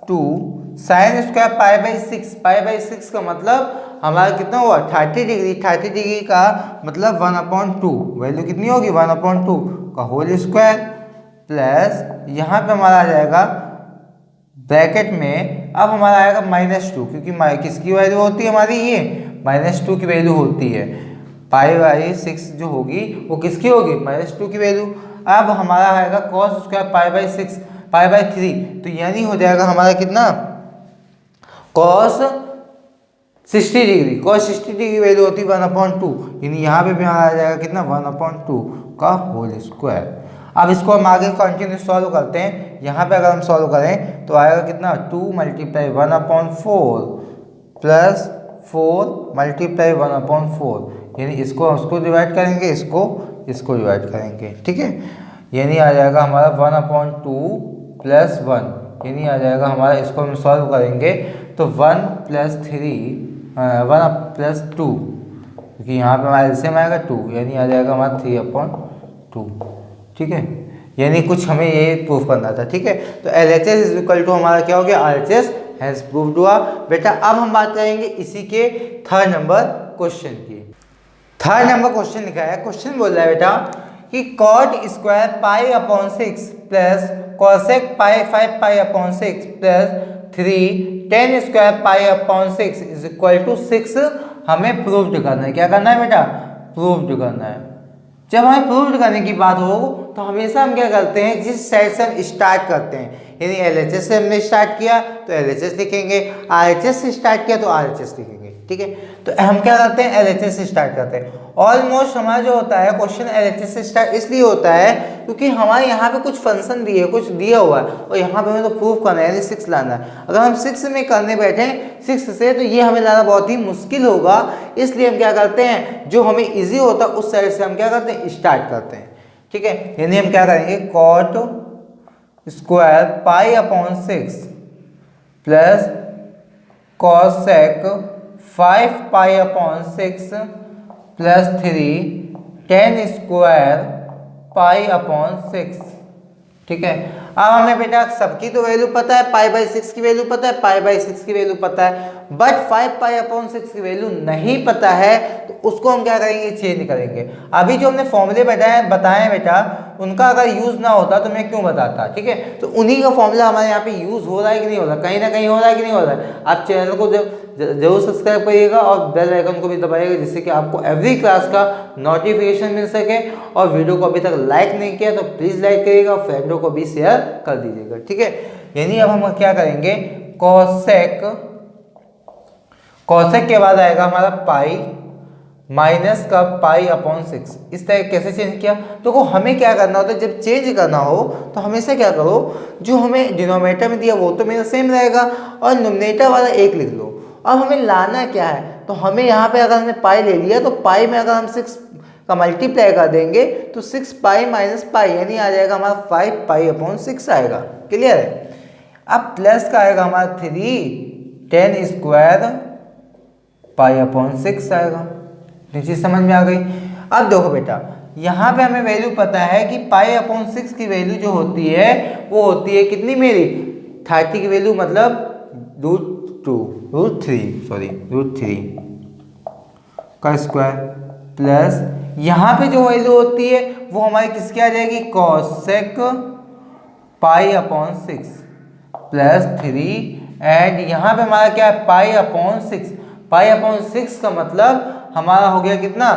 2 sine square pi by 6, pi by 6 का मतलब हमारा कितना हुआ 30 डिग्री, 30 डिग्री का मतलब 1/2, वैल्यू कितनी होगी 1/2 का होल स्क्वायर प्लस यहाँ पे हमारा आ जाएगा ब्रैकेट में, अब हमारा आएगा -2, क्योंकि किसकी वैल्यू होती है हमारी, ये -2 की वैल्यू होती है, पाई बाई 6 जो होगी वो किसकी होगी -2 की वैल्यू। अब हमारा आएगा cos square pi by 6 pi by 3, तो यानी हो जाएगा हमारा कितना cos 60 degree, cos 60 degree value होती है 1/2, यानी यहाँ पे भी हमारा आ जाएगा कितना 1/2 का होल स्क्वायर। अब इसको हम आगे कंटिन्यू सॉल्व करते हैं, यहाँ पे अगर हम सॉल्व करें तो आएगा कितना 2 मल्टीप्लाई 1/4 प्लस 4 मल्टीप्लाई 1/4, यानी इसको डिवाइड करेंगे, इसको डिवाइड करेंगे, ठीक है, यानी आ जाएगा हमारा 1/2 प्लस 1, यानी आ जाएगा हमारा, इसको हम सॉल्व करेंगे तो 1 प्लस 2, क्योंकि यहाँ पे हमारा एलसीएम आएगा 2, यानी आ जाएगा हमारा 3/2, ठीक है, यानी कुछ हमें ये प्रूफ करना था, ठीक है। तो LHS इज इक्वल टू हमारा क्या हो गया, RHS हैज प्रूव्ड हुआ। बेटा अब हम बात करेंगे इसी के थर्ड नंबर क्वेश्चन की। थर्ड नंबर क्वेश्चन लिखा है, क्वेश्चन बोल रहा है बेटा कि cot square pi upon 6 plus cosec pi 5 pi upon 6 plus 3 10 square pi upon 6 is equal to 6 हमें प्रूव्ड करना है। क्या करना है बेटा, प्रूव्ड करना है। जब हमें प्रूव्ड करने की बात हो तो हमेशा हम क्या करते हैं, जिस साइड से हम स्टार्ट करते हैं, यानी LHS से हमने स्टार्ट किया तो LHS लिखेंगे, RHS से स्टार्ट किया तो RHS लिखेंगे, ठीक है। तो हम क्या करते हैं, LHS से स्टार्ट करते हैं। ऑलमोस्ट हमारा जो होता है क्वेश्चन LHS से स्टार्ट इसलिए होता है क्योंकि हमारे यहाँ पे कुछ फंक्शन दिए, कुछ दिया हुआ है और यहाँ पे हमें तो प्रूफ करना है, यानी 6 लाना है। अगर हम 6 में करने बैठे 6 से तो ये हमें लाना बहुत ही मुश्किल होगा, इसलिए हम क्या करते हैं, जो हमें ईजी होता है उस साइड से हम क्या करते हैं, स्टार्ट करते हैं, ठीक है। यानी हम क्या करेंगे, cot square pi upon 6 plus cosec 5 pi upon 6 plus 3 10 square pi upon 6, ठीक है। अब हमें बेटा सबकी तो वैल्यू पता है, पाई बाई 6 की वैल्यू पता है, पाई बाई 6 की वैल्यू पता है, बट 5 पाई अपॉन 6 की वैल्यू नहीं पता है, तो उसको हम क्या करेंगे, चेंज करेंगे। अभी जो हमने फॉर्मूले बताए बेटा, उनका अगर यूज़ ना होता तो मैं क्यों बताता, ठीक है। तो उन्हीं का फॉर्मूला हमारे यहाँ पे यूज़ हो रहा है कि नहीं हो रहा, कहीं ना कहीं हो रहा है कि नहीं हो रहा है। आप चैनल को जरूर सब्सक्राइब करिएगा और बेल आइकन को भी दबाइएगा, जिससे कि आपको एवरी क्लास का नोटिफिकेशन मिल सके। और वीडियो को अभी तक लाइक नहीं किया तो प्लीज़ लाइक करिएगा और फ्रेंडों को भी शेयर कर दीजिएगा, ठीक है। यानी अब हम क्या करेंगे, कॉसेक के बाद आएगा हमारा पाई माइनस का पाई अपॉन 6, इस तरह कैसे चेंज किया। तो हमें क्या करना होता है, जब चेंज करना हो तो हमेशा क्या करो, जो हमें डिनोमिनेटर में दिया वो तो मेरा सेम रहेगा और न्यूमरेटर वाला 1 लिख लो। अब हमें लाना क्या है, तो हमें यहाँ पे अगर हमने पाई ले लिया तो पाई में अगर हम 6 का मल्टीप्लाई कर देंगे तो 6 पाई माइनस पाई, यानी आ जाएगा हमारा 5 पाई अपॉन 6 आएगा, क्लियर है। अब प्लस का आएगा हमारा 3 10 स्क्वायर पाई अपॉन 6 आएगा। चीज़ समझ में आ गई। अब देखो बेटा, यहाँ पे हमें वैल्यू पता है कि पाई अपॉन 6 की वैल्यू जो होती है वो होती है कितनी, मेरी 30 की वैल्यू मतलब रूट थ्री का स्क्वायर प्लस यहाँ पे जो वैल्यू होती है वो हमारी किसकी आ जाएगी, cosec pi upon 6 plus 3 and यहाँ पे हमारा क्या है, पाई अपॉन 6। पाई अपॉन 6 का मतलब हमारा हो गया कितना,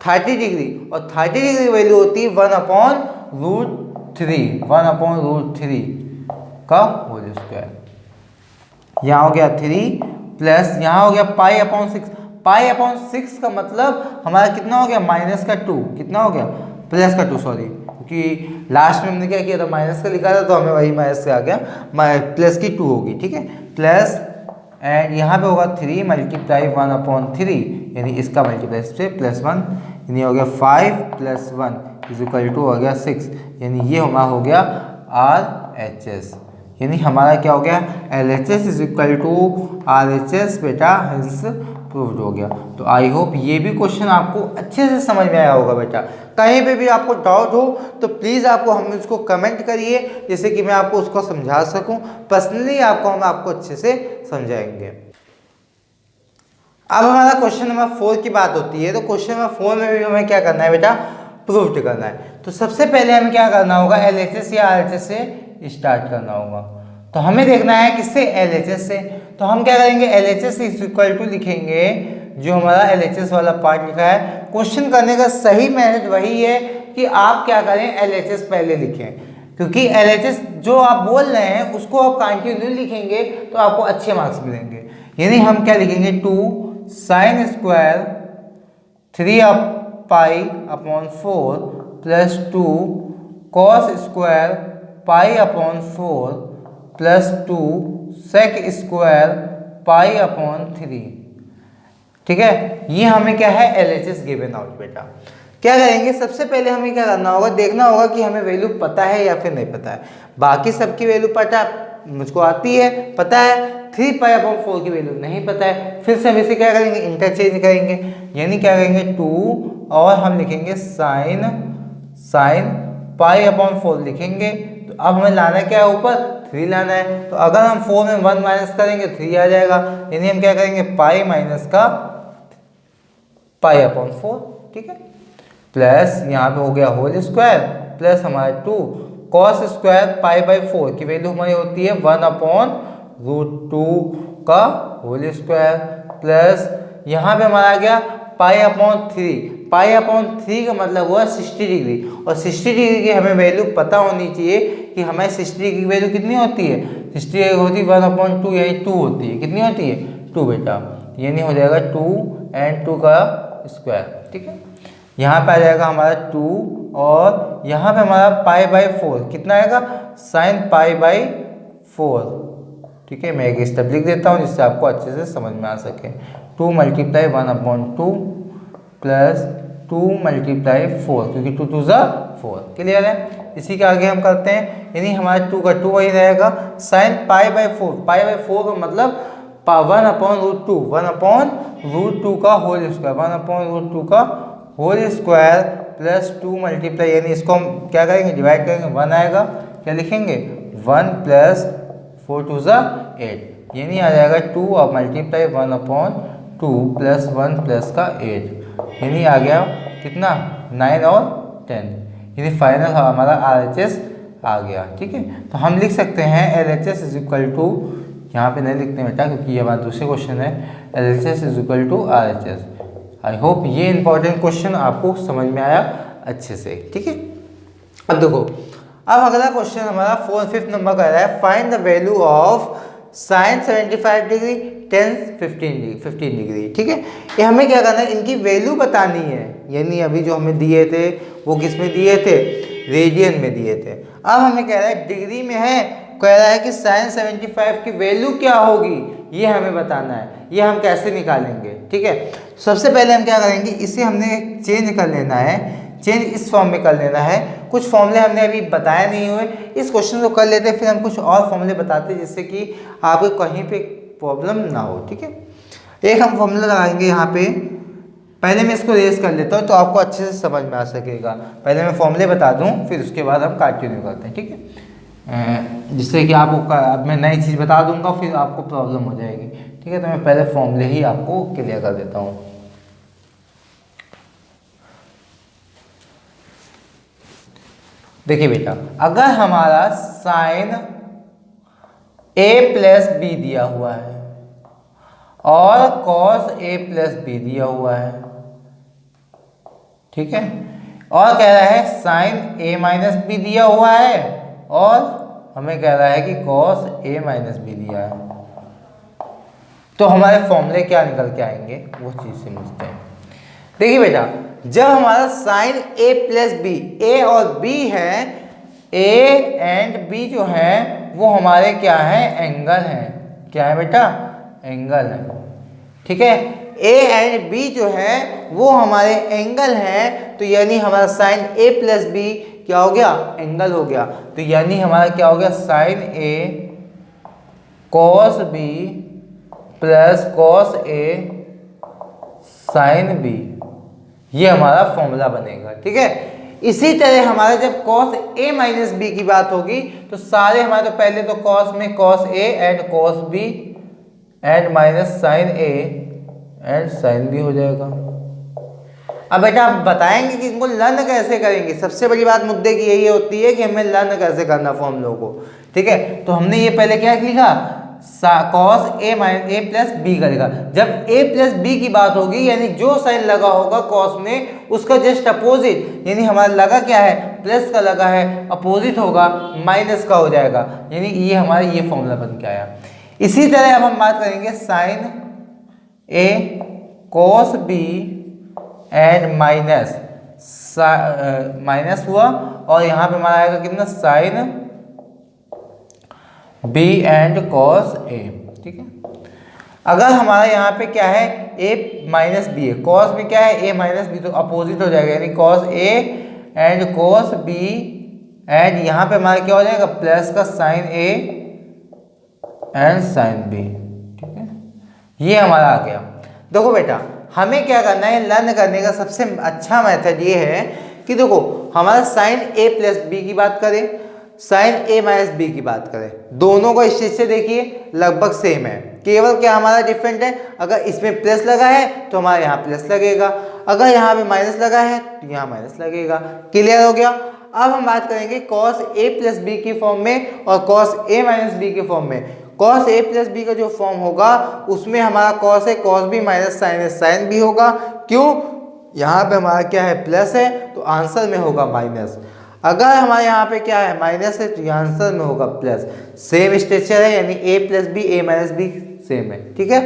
30 डिग्री, और 30 डिग्री वैल्यू होती है 1/√3, 1/√3 का होल स्क्वायर। यहाँ हो गया 3 प्लस यहाँ हो गया π/6। π/6 का मतलब हमारा कितना हो गया, -2। कितना हो गया, +2 सॉरी, क्योंकि लास्ट में हमने क्या किया था, माइनस का लिखा था तो हमें वही माइनस से आ गया, प्लस की 2 होगी, ठीक है। प्लस एंड यहाँ पे होगा 3 मल्टीप्लाई 1/3, यानी इसका मल्टीप्लाई से +1, यानी हो गया 5 + 1 = हो गया 6, यानी ये हमारा हो गया RHS, यानी हमारा क्या हो गया, LHS = RHS बेटा, हेंस प्रूव्ड हो गया। तो आई होप ये भी क्वेश्चन आपको अच्छे से समझ में आया होगा बेटा। कहीं पे भी आपको डाउट हो तो प्लीज़ आपको हम उसको कमेंट करिए, जिससे कि मैं आपको उसको समझा सकूं। पर्सनली हम आपको अच्छे से समझाएंगे। अब हमारा क्वेश्चन नंबर 4 की बात होती है, तो क्वेश्चन नंबर 4 में भी हमें क्या करना है बेटा, प्रूव्ड करना है। तो सबसे पहले हमें क्या करना होगा, LHS या RHS से स्टार्ट करना होगा। तो हमें देखना है किससे, LHS से। तो हम क्या करेंगे, LHS = लिखेंगे, जो हमारा LHS वाला पार्ट लिखा है। क्वेश्चन करने का सही मेथड वही है कि आप क्या करें, LHS पहले लिखें, क्योंकि LHS जो आप बोल रहे हैं उसको आप कंटिन्यू लिखेंगे तो आपको अच्छे मार्क्स मिलेंगे। यानी हम क्या लिखेंगे, 2 sin square 3π/4 plus 2 cos square π/4 plus 2 sec square π/3, ठीक है। ये हमें क्या है, LHS गिवन आउट बेटा। क्या करेंगे, सबसे पहले हमें क्या करना होगा, देखना होगा कि हमें वैल्यू पता है या फिर नहीं पता है। बाकी सबकी वैल्यू पता, मुझको आती है, पता है। 3π/4 की वैल्यू नहीं पता है। फिर से हम इसे क्या करेंगे, इंटरचेंज करेंगे, यानी क्या करेंगे 2 और हम लिखेंगे साइन π/4 लिखेंगे। तो अब हमें लाना क्या है, ऊपर 3 लाना है। तो अगर हम 4 में 1 माइनस करेंगे 3 आ जाएगा, यानी हम क्या करेंगे, पाई माइनस का π/4, ठीक है। प्लस यहाँ पे हो गया होल स्क्वायर, प्लस हमारे 2 cos स्क्वायर π/4 की वैल्यू हमारी होती है 1/√2 का होल स्क्वायर, प्लस यहाँ पे हमारा आ गया π/3। π/3 का मतलब हुआ 60 डिग्री, और 60 डिग्री की हमें वैल्यू पता होनी चाहिए कि हमें 60 डिग्री की वैल्यू कितनी होती है, 60 डिग्री होती है 1/2, यानी 2 होती है। कितनी होती है, 2 बेटा, यानी हो जाएगा 2 और 2 का स्क्वायर, ठीक है। यहाँ पे आ जाएगा हमारा 2 और यहाँ पे हमारा π/4 कितना आएगा, sin π/4, ठीक है। मैं एक स्टेप लिख देता हूँ जिससे आपको अच्छे से समझ में आ सके। 2 मल्टीप्लाई 1/2 प्लस 2 मल्टीप्लाई 4, क्योंकि 2 2 ज़ा 4, क्लियर है। इसी के आगे हम करते हैं, यानी हमारा 2 का 2 वही रहेगा, sin π/4, π/4 का मतलब 1/√2, 1/√2 का होल स्क्वायर, 1/√2 का होल स्क्वायर प्लस 2 मल्टीप्लाई, यानी इसको हम क्या करेंगे, डिवाइड करेंगे, 1 आएगा, क्या लिखेंगे 1 प्लस 4 2 ज़ा 8, यानी आ जाएगा 2 और मल्टीप्लाई 1/2 प्लस 1 प्लस का 8, यानी आ गया कितना 9 और 10, यानी फाइनल हमारा RHS आ गया, ठीक है। तो हम लिख सकते हैं LHS = यहाँ पे नहीं लिखते बेटा क्योंकि ये हमारा दूसरे क्वेश्चन है, LHS = RHS। आई होप ये इंपॉर्टेंट क्वेश्चन आपको समझ में आया अच्छे से, ठीक है। अब देखो, अब अगला क्वेश्चन हमारा 5th नंबर का है, find the value of sin 75 degree 15 degree, ठीक है। ये हमें क्या करना है, इनकी वैल्यू बतानी है, यानी अभी जो हमें दिए थे वो किस में दिए थे, रेडियन में दिए थे। अब हमें कह रहा है डिग्री में है, कह रहा है कि sin 75 की वैल्यू क्या होगी, ये हमें बताना है। ये हम कैसे निकालेंगे, ठीक है। सबसे पहले हम क्या करेंगे, इसे हमने चेंज कर लेना है, चेंज इस फॉर्म में कर लेना है। कुछ फॉर्मूले हमने अभी बताए नहीं हुए, इस क्वेश्चन को कर लेते हैं, फिर हम कुछ और फॉर्मूले बताते हैं जिससे कि आपको कहीं पे प्रॉब्लम ना हो, ठीक है। एक हम फॉर्मूला लगाएंगे यहाँ पे, पहले मैं इसको रेस कर लेता हूँ तो आपको अच्छे से समझ में आ सकेगा। पहले मैं फॉर्मूले बता दूँ, फिर उसके बाद हम कंटिन्यू करते हैं, ठीक है, जिससे कि आपको अब मैं नई चीज़ बता दूंगा फिर आपको प्रॉब्लम हो जाएगी, ठीक है। तो मैं पहले फॉर्मूले ही आपको क्लियर कर देता हूँ। देखिए बेटा, अगर हमारा साइन a प्लस बी दिया हुआ है और कॉस a प्लस बी दिया हुआ है, ठीक है, और कह रहा है साइन ए माइनस बी दिया हुआ है और हमें कह रहा है कि कॉस ए माइनस बी दिया है। तो हमारे फॉर्मूले क्या निकल के आएंगे वो चीज़ समझते हैं। देखिए बेटा, जब हमारा साइन ए प्लस बी, ए और बी है, ए एंड बी जो है वो हमारे क्या है, एंगल है। क्या है बेटा, एंगल है। ठीक है, ए एंड बी जो है वो हमारे एंगल हैं, तो यानी हमारा साइन ए प्लस बी क्या हो गया, एंगल हो गया। तो यानी हमारा क्या हो गया, sign A cos B plus cos A sine B, ये हमारा फॉर्मूला बनेगा। ठीक है, इसी तरह हमारा जब कॉस ए माइनस बी की बात होगी तो सारे हमारे, तो पहले तो कॉस में cos A and cos B and minus sine A and sine B हो जाएगा। अब बेटा आप बताएंगे कि इनको लर्न कैसे करेंगे। सबसे बड़ी बात मुद्दे की यही होती है कि हमें लर्न कैसे करना फॉर्मूलों को। ठीक है, तो हमने ये पहले क्या लिखा, cos A minus A plus B करेगा। जब ए प्लस बी की बात होगी यानी जो साइन लगा होगा कॉस में उसका जस्ट अपोजिट, यानी हमारा लगा क्या है, प्लस का लगा है, अपोजिट होगा माइनस का हो जाएगा। यानी ये हमारा ये फॉर्मूला बन के आया। इसी तरह अब हम बात करेंगे sine A cos B and minus minus हुआ और यहाँ पे हमारा आएगा कितना, sine B and cos A. ठीक है, अगर हमारा यहाँ पे क्या है, ए माइनस बी है, कॉस में क्या है, ए माइनस बी, तो अपोजिट हो जाएगा, यानी cos A and cos B and यहाँ पे हमारा क्या हो जाएगा, प्लस का sine A and sine B. ठीक है, ये हमारा आ गया। देखो बेटा, हमें क्या करना है, लर्न करने का सबसे अच्छा मेथड ये है कि देखो हमारा साइन ए प्लस बी की बात करें, साइन ए माइनस बी की बात करें, दोनों को इस चीज से देखिए लगभग सेम है। केवल क्या हमारा डिफरेंट है, अगर इसमें प्लस लगा है तो हमारे यहाँ प्लस लगेगा, अगर यहाँ पे माइनस लगा है तो यहाँ माइनस लगेगा। क्लियर हो गया। अब हम बात करेंगे कॉस ए प्लस बी की फॉर्म में और कॉस ए माइनस बी की फॉर्म में। कॉस ए प्लस बी का जो फॉर्म होगा उसमें हमारा कॉस है कॉस बी माइनस साइन है साइन बी होगा। क्यों, यहाँ पे हमारा क्या है, प्लस है, तो आंसर में होगा माइनस। अगर हमारे यहाँ पे क्या है, माइनस है, तो आंसर में होगा प्लस। सेम स्ट्रक्चर है, यानी A plus B A minus B same है। ठीक है,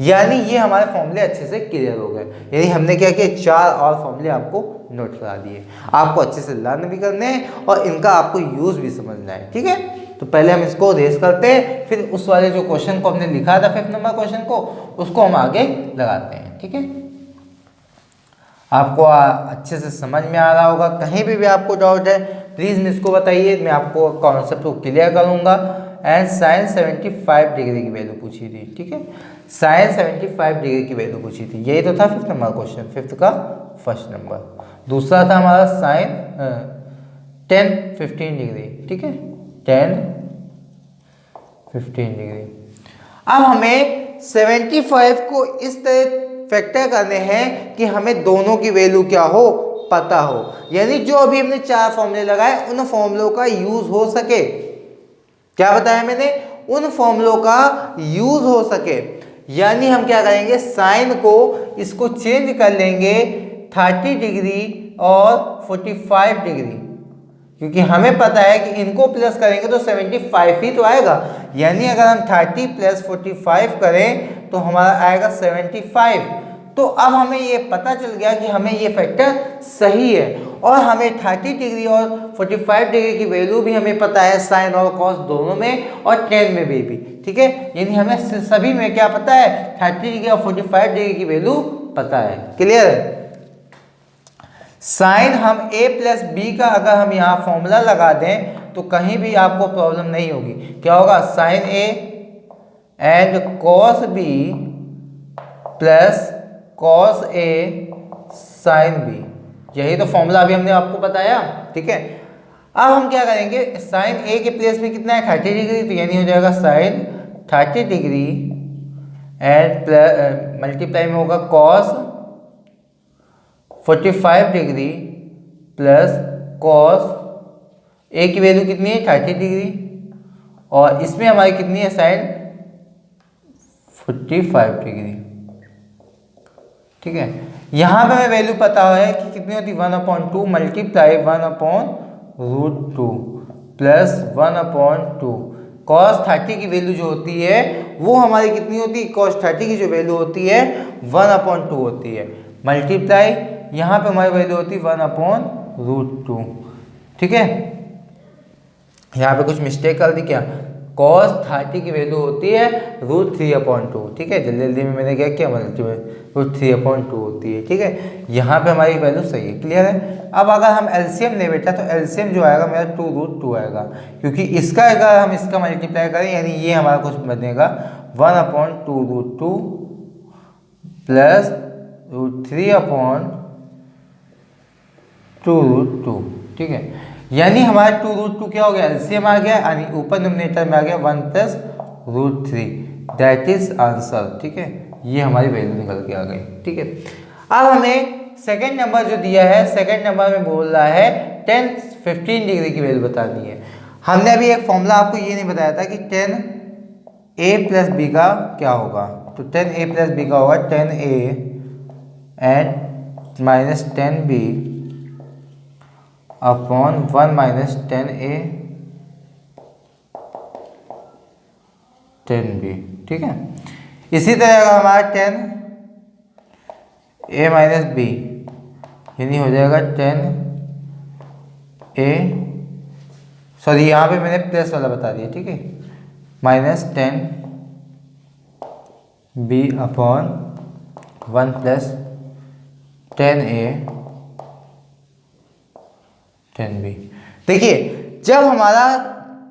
यानी ये हमारे फॉर्मूले अच्छे से क्लियर हो गए। यानी हमने क्या किया, 4 और फॉर्मूले आपको नोट करा दिए। आपको अच्छे से लर्न भी करने हैं और इनका आपको यूज़ भी समझना है। ठीक है, तो पहले हम इसको रेस करते हैं, फिर उस वाले जो क्वेश्चन को हमने लिखा था 5th नंबर क्वेश्चन को, उसको हम आगे लगाते हैं। ठीक है, आपको अच्छे से समझ में आ रहा होगा। कहीं भी आपको डाउट है प्लीज़ मुझको बताइए, मैं आपको कॉन्सेप्ट को क्लियर करूँगा। एंड साइन 75 डिग्री की वैल्यू पूछी थी। ठीक है, साइन 75 डिग्री की वैल्यू पूछी थी। यही तो था 5th नंबर क्वेश्चन, 5th का 1st नंबर। दूसरा था हमारा साइन 10 15 डिग्री। ठीक है, 10 15 डिग्री। अब हमें 75 को इस तरह फैक्टर करने हैं कि हमें दोनों की वैल्यू क्या हो, पता हो। यानी जो अभी हमने 4 फॉर्मूले लगाए उन फॉर्मूलों का यूज हो सके। क्या बताया मैंने, उन फॉर्मूलों का यूज हो सके। यानी हम क्या करेंगे, साइन को इसको चेंज कर लेंगे 30 डिग्री और 45 डिग्री, क्योंकि हमें पता है कि इनको प्लस करेंगे तो 75 ही तो आएगा। यानी अगर हम 30 प्लस 45 करें तो हमारा आएगा 75। तो अब हमें ये पता चल गया कि हमें ये फैक्टर सही है और हमें 30 डिग्री और 45 डिग्री की वैल्यू भी हमें पता है, साइन और कॉस दोनों में और टेन में भी। ठीक है, यानी हमें सभी में क्या पता है, 30 डिग्री और 45 डिग्री की वैल्यू पता है। क्लियर है। साइन हम a प्लस बी का अगर हम यहाँ फॉर्मूला लगा दें तो कहीं भी आपको प्रॉब्लम नहीं होगी। क्या होगा, sine a and cos b plus cos a sine b, यही तो फॉर्मूला अभी हमने आपको बताया। ठीक है, अब हम क्या करेंगे, साइन a के प्लेस में कितना है 30 डिग्री, तो यानी हो जाएगा sine 30 degree and plus multiply में होगा cos 45 degree plus cos A की वैल्यू कितनी है 30 डिग्री और इसमें हमारी कितनी है साइन 45 डिग्री। ठीक है, यहाँ पे हमें वैल्यू पता है कि कितनी होती है 1/2 मल्टीप्लाई 1/√2 प्लस 1/2। cos 30 की वैल्यू जो होती है वो हमारी कितनी होती है, cos 30 की जो वैल्यू होती है 1/2 होती है, मल्टीप्लाई यहाँ पे हमारी वैल्यू होती है 1/√2। ठीक है, यहाँ पे कुछ मिस्टेक कर दी क्या, cos 30 की वैल्यू होती है √3/2। ठीक है, जल्दी जल्दी में मैंने क्या किया, √3/2 होती है। ठीक है, यहाँ पे हमारी वैल्यू सही है, क्लियर है। अब अगर हम एलसीएम ले बेटा तो एलसीएम जो आएगा मेरा 2√2 आएगा, क्योंकि इसका अगर हम इसका मल्टीप्लाई करें यानी ये हमारा कुछ बनेगा 1/2√2 प्लस √3/2√2। ठीक है, यानी हमारा 2√2 क्या हो गया, एलसीएम आ गया, यानी ऊपर डिनोमिनेटर में आ गया 1 + √3, दैट इज आंसर। ठीक है, ये हमारी वैल्यू निकल के आ गई। ठीक है, अब हमें सेकंड नंबर जो दिया है, सेकंड नंबर में बोल रहा है 10-15 डिग्री की वैल्यू बतानी है। हमने अभी एक फॉर्मूला आपको ये नहीं बताया था कि 10a + b का क्या होगा, तो 10a + b का होगा 10a and -10b upon 1 - 10a 10b। ठीक है, इसी तरह अगर हमारा 10a - b यानी हो जाएगा 10a, सॉरी यहाँ पे मैंने प्लस वाला बता दिया। ठीक है, -10b अपॉन 1 + 10a 10b। देखिए, जब हमारा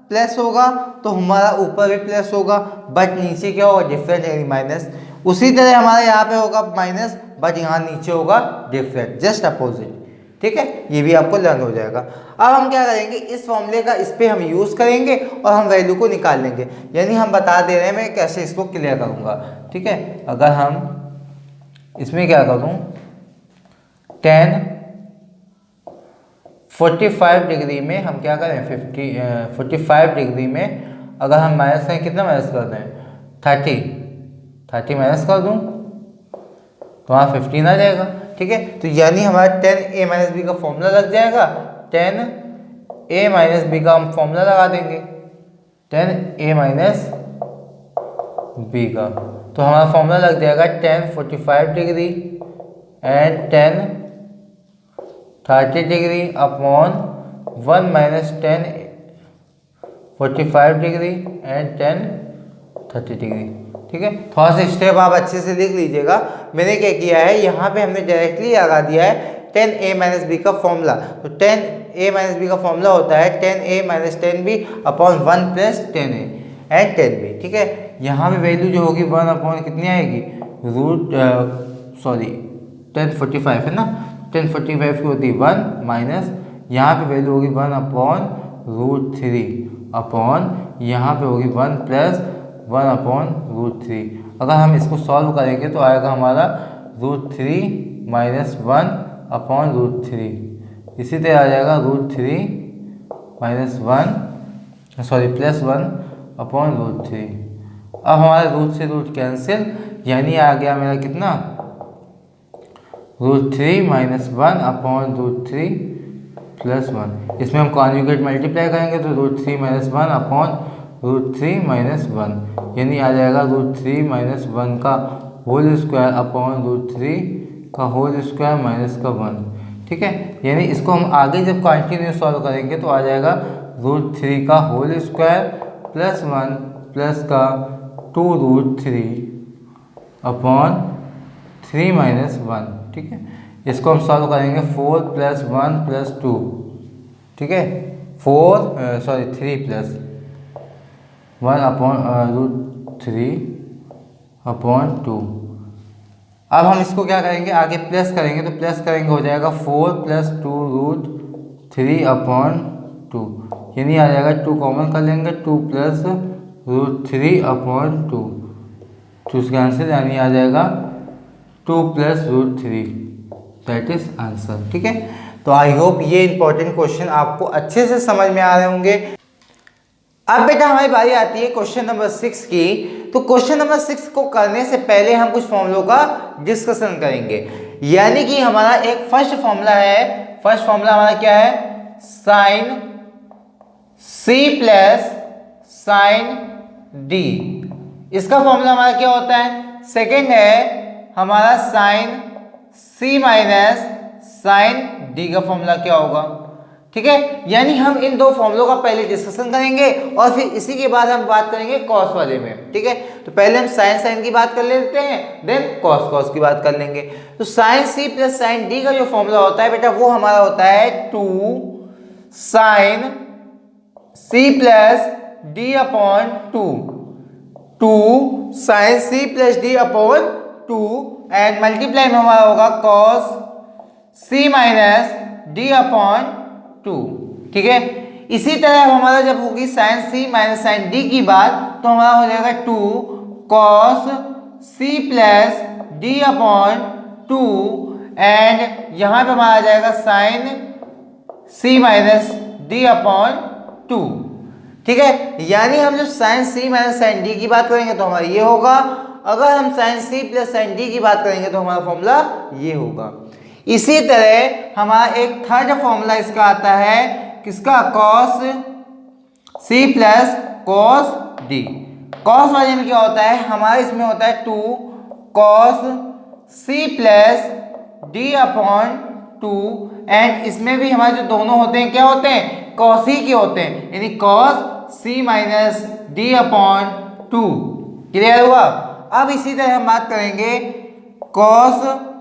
प्लस होगा तो हमारा ऊपर भी प्लस होगा, बट नीचे क्या होगा, डिफरेंट यानी माइनस। उसी तरह हमारा यहाँ पे होगा माइनस, बट यहाँ नीचे होगा डिफरेंट, जस्ट अपोजिट। ठीक है, ये भी आपको लर्न हो जाएगा। अब हम क्या करेंगे, इस फॉर्मूले का इस पे हम यूज़ करेंगे और हम वैल्यू को निकाल लेंगे, यानी हम बता दे रहे हैं मैं कैसे इसको क्लियर करूँगा। ठीक है, अगर हम इसमें क्या करूँ, 45 डिग्री में हम क्या करें, 45 डिग्री में अगर हम माइनस करें, कितना माइनस कर दें, 30 माइनस कर दूं तो वहाँ 15 आ जाएगा। ठीक है, तो यानी हमारा 10a - b का फॉर्मूला लग जाएगा, 10a - b का हम फॉर्मूला लगा देंगे, 10a - b का, तो हमारा फॉर्मूला लग जाएगा 10 45 degree and 10 30 degree upon 1 - 10 45 degree and 10 30 degree. ठीक है, थोड़ा सा स्टेप आप अच्छे से लिख लीजिएगा। मैंने क्या किया है, यहाँ पे हमने डायरेक्टली लगा दिया है 10a - b का फॉर्मूला। तो 10a - b का फॉर्मूला होता है 10a - 10b upon 1 + 10a and 10b। ठीक है, यहाँ पे वैल्यू जो होगी 1 अपॉन कितनी आएगी, 1045 है ना, 1045 की होती है 1 माइनस, यहाँ पे वैल्यू होगी 1 अपॉन √3 अपॉन यहाँ पे होगी 1 + 1 अपॉन √3। अगर हम इसको सॉल्व करेंगे तो आएगा हमारा √3 - 1 अपॉन √3। इसी तरह आ जाएगा √3 - 1 सॉरी +1 अपॉन √3। अब हमारे रूट से रूट कैंसिल, यानी आ गया मेरा कितना, √3 - 1 अपॉन √3 + 1। इसमें हम कॉन्जुगेट मल्टीप्लाई करेंगे तो √3 - 1 अपॉन √3 - 1, यानी आ जाएगा √3 - 1 का होल स्क्वायर अपॉन √3 का होल स्क्वायर माइनस का 1। ठीक है, यानी इसको हम आगे जब कंटिन्यू सॉल्व करेंगे तो आ जाएगा √3 का होल स्क्वायर + 1 प्लस का 2√3 अपॉन 3 - 1। ठीक है, इसको हम सॉल्व करेंगे 4 + 1 + 2। ठीक है, 3 + 1 अपॉन √3 अपॉन 2। अब हम इसको क्या करेंगे, आगे प्लस करेंगे, तो प्लस करेंगे हो जाएगा 4 + 2√3 अपॉन 2, यानी आ जाएगा 2 कॉमन कर लेंगे, 2 + √3 अपॉन 2, 2 से कैंसिल, यानी आ जाएगा 2 + √3, दैट इज आंसर। ठीक है, तो आई होप ये इंपॉर्टेंट क्वेश्चन आपको अच्छे से समझ में आ रहे होंगे। अब बेटा हमारी बारी आती है क्वेश्चन नंबर 6 की। तो क्वेश्चन नंबर 6 को करने से पहले हम कुछ फॉर्मूलों का डिस्कशन करेंगे। यानी कि हमारा एक फर्स्ट फॉर्मूला है, फर्स्ट फॉर्मूला हमारा क्या है, sine C plus sine D, इसका फॉर्मूला हमारा क्या होता है। सेकेंड है हमारा sine C minus sine D का फॉर्मूला क्या होगा, ठीक है। यानी हम इन दो फॉर्मूलों का पहले डिस्कशन करेंगे और फिर इसी के बाद हम बात करेंगे कॉस वाले में, ठीक है। तो पहले हम साइन साइन की बात कर लेते हैं, देन कॉस कॉस की बात कर लेंगे। तो sine C plus sine D का जो फॉर्मूला होता है बेटा वो हमारा होता है 2 sine C plus D upon 2 sine C plus D upon 2 and multiply में हमारा होगा cos C minus D upon 2, ठीक है। इसी तरह हमारा जब होगी sine C minus sine D की बात तो हमारा हो जाएगा 2 cos C plus D upon 2 and यहाँ पे हमारा आ जाएगा sine C minus D upon 2, ठीक है। यानी हम जब sign C minus sine D की बात करेंगे तो हमारा ये होगा, अगर हम sine C plus sine D की बात करेंगे तो हमारा फॉर्मूला ये होगा। इसी तरह हमारा एक थर्ड फॉर्मूला इसका आता है, किसका, cos C plus cos D. Cos वाले में क्या होता है, हमारा इसमें होता है 2 cos C plus D upon 2 and इसमें भी हमारे जो दोनों होते हैं क्या होते हैं, कॉस ही के होते हैं, यानी cos C minus D upon 2। Clear हुआ। अब इसी तरह हम बात करेंगे cos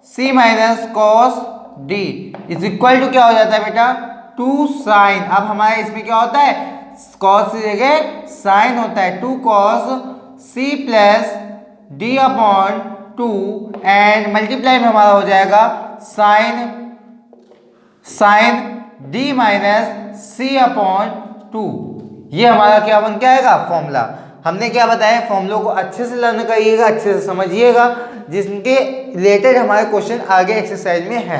C minus cos D is equal to क्या हो जाता है बेटा, 2 साइन। अब हमारे इसमें क्या होता है, कॉस की जगह साइन होता है, 2 cos C plus D upon 2 and multiply में हमारा हो जाएगा sine sine D minus C upon 2। ये हमारा क्या बन के आएगा, फॉर्मूला। हमने क्या बताया, फॉर्मूलों को अच्छे से लर्न करिएगा, अच्छे से समझिएगा, जिनके रिलेटेड हमारे क्वेश्चन आगे एक्सरसाइज में है।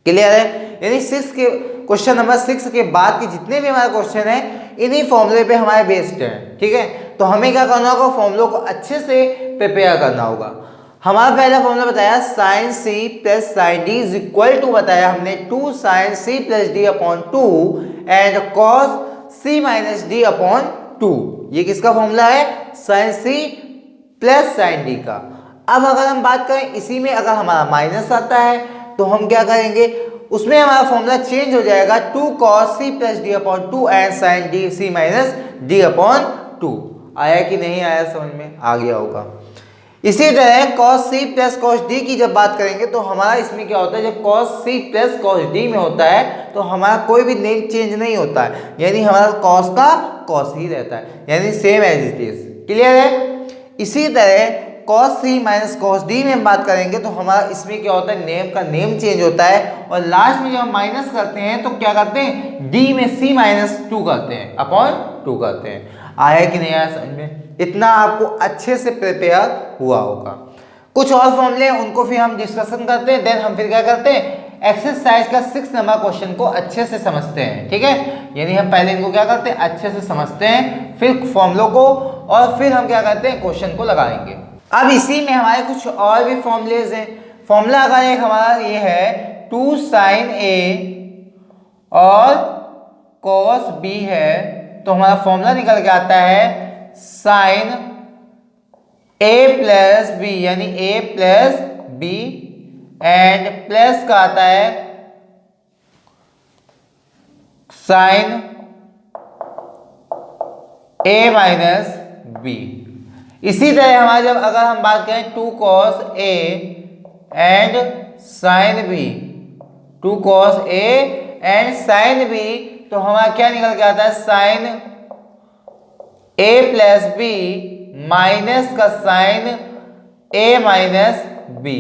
क्लियर है। यानी 6 के क्वेश्चन नंबर 6 के बाद के जितने भी हमारे क्वेश्चन हैं इन्हीं फॉर्मूले पे हमारे बेस्ड हैं, ठीक है। तो हमें क्या करना होगा, फॉर्मूलों को अच्छे से प्रिपेयर करना होगा। हमारा पहला फॉर्मूला बताया sine C plus sine D is equal to, बताया हमने 2 sine C plus D upon 2 and cos C minus D upon 2। ये किसका फॉर्मूला है, sine C plus sine D का। अब अगर हम बात करें इसी में अगर हमारा माइनस आता है तो हम क्या करेंगे, उसमें हमारा फॉर्मूला चेंज हो जाएगा 2 cos C plus D upon 2 and sine D C minus D upon 2। आया कि नहीं आया, समझ में आ गया होगा। इसी तरह cos c plus cos d की जब बात करेंगे तो हमारा इसमें क्या होता है, जब cos c plus cos d में होता है तो हमारा कोई भी नेम चेंज नहीं होता है, यानी हमारा cos का cos ही रहता है, यानी same as it is. Clear है। इसी तरह cos c minus cos d में हम बात करेंगे तो हमारा इसमें क्या होता है, नेम का नेम चेंज होता है और लास्ट में जब हम माइनस करते हैं तो क्या करते हैं, d में c माइनस 2 करते हैं अपॉन 2 करते हैं। आया कि नहीं आया समझ में, इतना आपको अच्छे से प्रिपेयर हुआ होगा। कुछ और फॉर्मूले हैं उनको फिर हम डिस्कशन करते हैं, देन हम फिर क्या करते हैं, एक्सरसाइज का 6 नंबर क्वेश्चन को अच्छे से समझते हैं, ठीक है। यानी हम पहले इनको क्या करते हैं, अच्छे से समझते हैं, फिर फॉर्मूलों को, और फिर हम क्या करते हैं, क्वेश्चन को लगाएंगे। अब इसी में हमारे कुछ और भी फॉर्मूलेज हैं। फॉर्मूला अगर एक हमारा ये है 2 साइन ए और कॉस बी है तो हमारा फॉर्मूला निकल के आता है साइन ए प्लस बी, यानी A plus B and plus का आता है साइन ए माइनस बी। इसी तरह हमारा जब अगर हम बात करें 2 cos A and sine B, 2 cos A and sine B, तो हमारा क्या निकल के आता है, sine A plus B minus का साइन ए माइनस बी।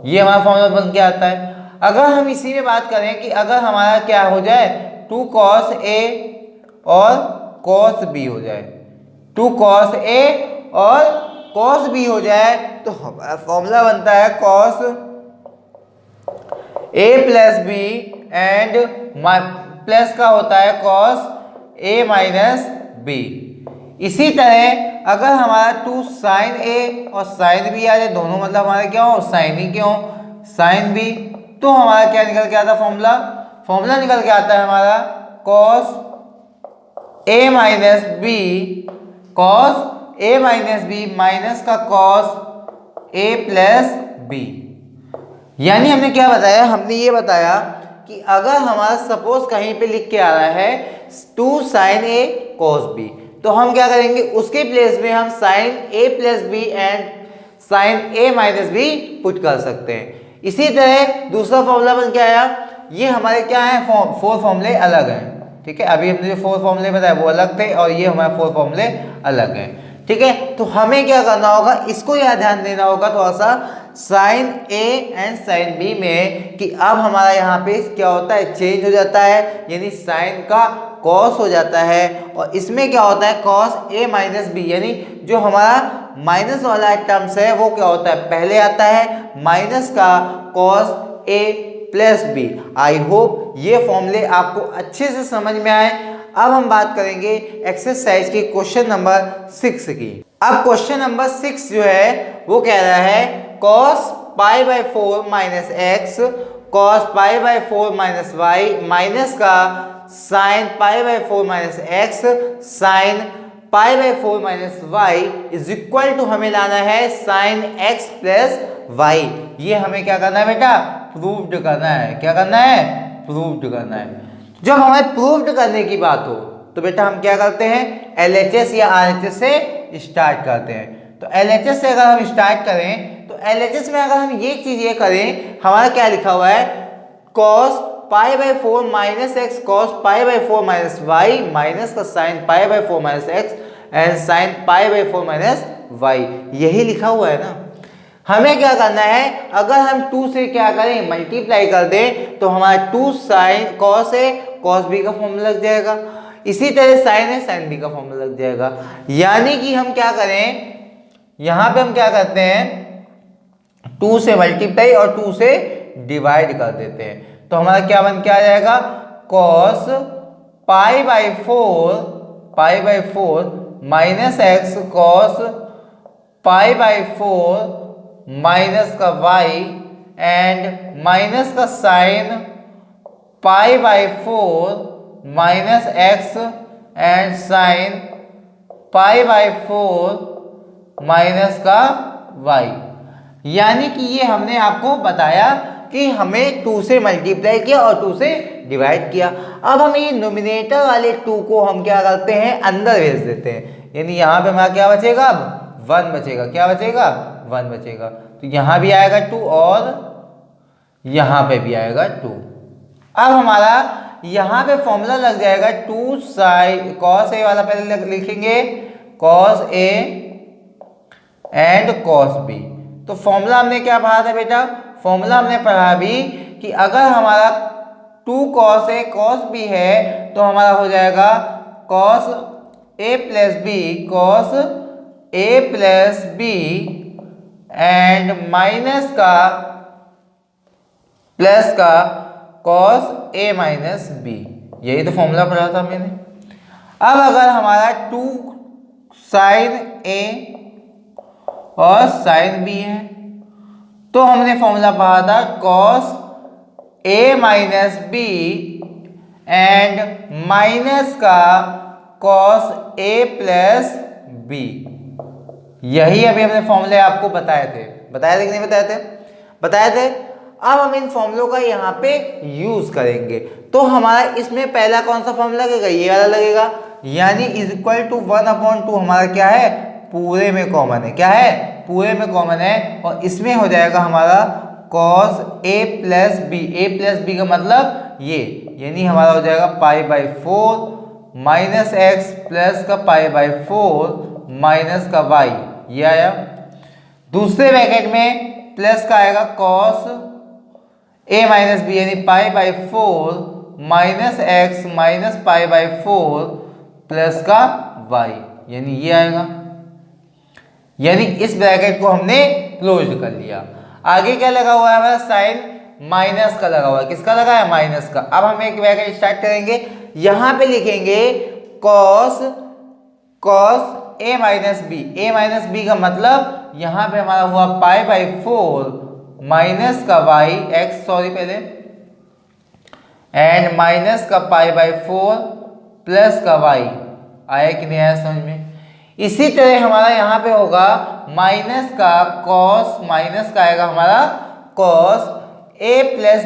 ये हमारा फॉर्मूला बन के आता है। अगर हम इसी में बात करें कि अगर हमारा क्या हो जाए, 2 कॉस ए और कॉस बी हो जाए, 2 कॉस ए और कॉस बी हो जाए तो हमारा फॉर्मूला बनता है cos A plus B and plus का होता है कॉस ए माइनस बी। इसी तरह अगर हमारा 2 साइन ए और साइन बी आ जाए, दोनों मतलब हमारे क्या हो, साइन ही क्यों, साइन बी, तो हमारा क्या निकल के आता है फॉर्मूला, फॉर्मूला निकल के आता है हमारा cos A minus B, cos A minus B minus का कॉस ए प्लस बी। यानी हमने क्या बताया, हमने ये बताया कि अगर हमारा सपोज कहीं पे लिख के आ रहा है 2 साइन ए कॉस बी, तो हम क्या करेंगे, उसके प्लेस में हम sine A plus B and sine A minus B put कर सकते हैं। इसी तरह दूसरा फॉर्मूला बन के आया, ये हमारे क्या है, 4 फॉर्मूले अलग हैं, ठीक है। अभी हमने जो 4 फॉर्मूले बताए वो अलग थे और ये हमारे 4 फॉर्मूले अलग हैं, ठीक है। तो हमें क्या करना होगा, इसको यह ध्यान देना होगा थोड़ा सा sine A and sine B में, कि अब हमारा यहाँ पे क्या होता है, चेंज हो जाता है, यानी साइन का कॉस हो जाता है, और इसमें क्या होता है कॉस ए माइनस बी, यानी जो हमारा माइनस वाला टर्म्स है वो क्या होता है, पहले आता है, माइनस का cos A plus B. I hope ये फॉर्मूले आपको अच्छे से समझ में आए। अब हम बात करेंगे एक्सरसाइज की क्वेश्चन नंबर 6 की। अब क्वेश्चन नंबर 6 जो है वो कह रहा है cos pi by 4 minus x cos pi by 4 minus y minus का sine pi by 4 minus x sine pi by 4 minus y is equal to, हमें लाना है साइन एक्स प्लस वाई। ये हमें क्या करना है बेटा, प्रूव्ड करना है। क्या करना है, प्रूव्ड करना है। जब हमें प्रूव्ड करने की बात हो तो बेटा हम क्या करते हैं, LHS या RHS से स्टार्ट करते हैं। तो LHS से अगर हम स्टार्ट करें तो LHS में अगर हम ये चीज ये करें, हमारा क्या लिखा हुआ है, cos pi by 4 minus x cos pi by 4 minus y minus का sine pi by 4 minus x and sine pi by 4 minus y, यही लिखा हुआ है ना। हमें क्या करना है, अगर हम 2 से क्या करें, मल्टीप्लाई कर दें, तो हमारा 2 साइन कॉस है, कॉस बी का फॉर्मूला लग जाएगा। इसी तरह साइन है, साइन बी का फॉर्मूला लग जाएगा। यानी कि हम क्या करें, यहां पे हम क्या करते हैं, 2 से मल्टीप्लाई और 2 से डिवाइड कर देते हैं, तो हमारा क्या बन के आ जाएगा, cos pi by 4 minus x cos pi by 4 minus का वाई एंड माइनस का sine pi by 4 minus x and sine pi by 4 minus का वाई। यानी कि ये हमने आपको बताया कि हमें 2 से मल्टीप्लाई किया और 2 से डिवाइड किया। अब हम ये नोमिनेटर वाले 2 को हम क्या करते हैं, अंदर भेज देते हैं, यानी यहाँ पे हमारा क्या बचेगा, अब 1 बचेगा। क्या बचेगा, 1 बचेगा। तो यहाँ भी आएगा 2 और यहाँ पे भी आएगा 2। अब हमारा यहाँ पे फॉर्मूला लग जाएगा 2 साइन कॉस ए वाला पहले लिखेंगे, cos A and cos B. तो फॉर्मूला हमने क्या पढ़ा था बेटा, फॉर्मूला हमने पढ़ा भी कि अगर हमारा 2 कॉस ए कॉस बी है तो हमारा हो जाएगा cos A plus B cos A plus B and minus का प्लस का कॉस ए माइनस बी। यही तो फॉर्मूला पढ़ा था मैंने। अब अगर हमारा 2 साइन ए और साइन बी है तो हमने फॉर्मूला पढ़ा था cos A minus B and minus का कॉस ए प्लस बी। यही अभी हमने फॉर्मूले आपको बताए थे कि नहीं बताए थे, बताए थे। अब हम इन फॉर्मूलों का यहाँ पे यूज करेंगे। तो हमारा इसमें पहला कौन सा फॉर्मूला लगेगा, ये वाला लगेगा, यानी इज इक्वल टू 1/2 हमारा क्या है, पूरे में कॉमन है। क्या है, पूरे में कॉमन है। और इसमें हो जाएगा हमारा cos a plus B. A plus B का मतलब ये, यानी हमारा हो जाएगा pi by 4 minus X plus का पाई बाई 4 माइनस का वाई। ये आया। दूसरे ब्रैकेट में प्लस का आएगा cos a माइनस बी, यानी पाई by 4 minus x minus pi by 4 plus का y, यानी ये आएगा। यानी इस ब्रैकेट को हमने क्लोज कर लिया। आगे क्या लगा हुआ है हमारा, साइन माइनस का लगा हुआ है। किसका लगा है, माइनस का। अब हम एक ब्रैकेट स्टार्ट करेंगे, यहां पे लिखेंगे cos a माइनस बी का मतलब यहाँ पे हमारा हुआ π/4 माइनस का y x, सॉरी पहले, एंड माइनस का π/4 प्लस का y। आया कि नहीं आया समझ में? इसी तरह हमारा यहाँ पे होगा माइनस का कॉस, माइनस का आएगा हमारा कॉस a प्लस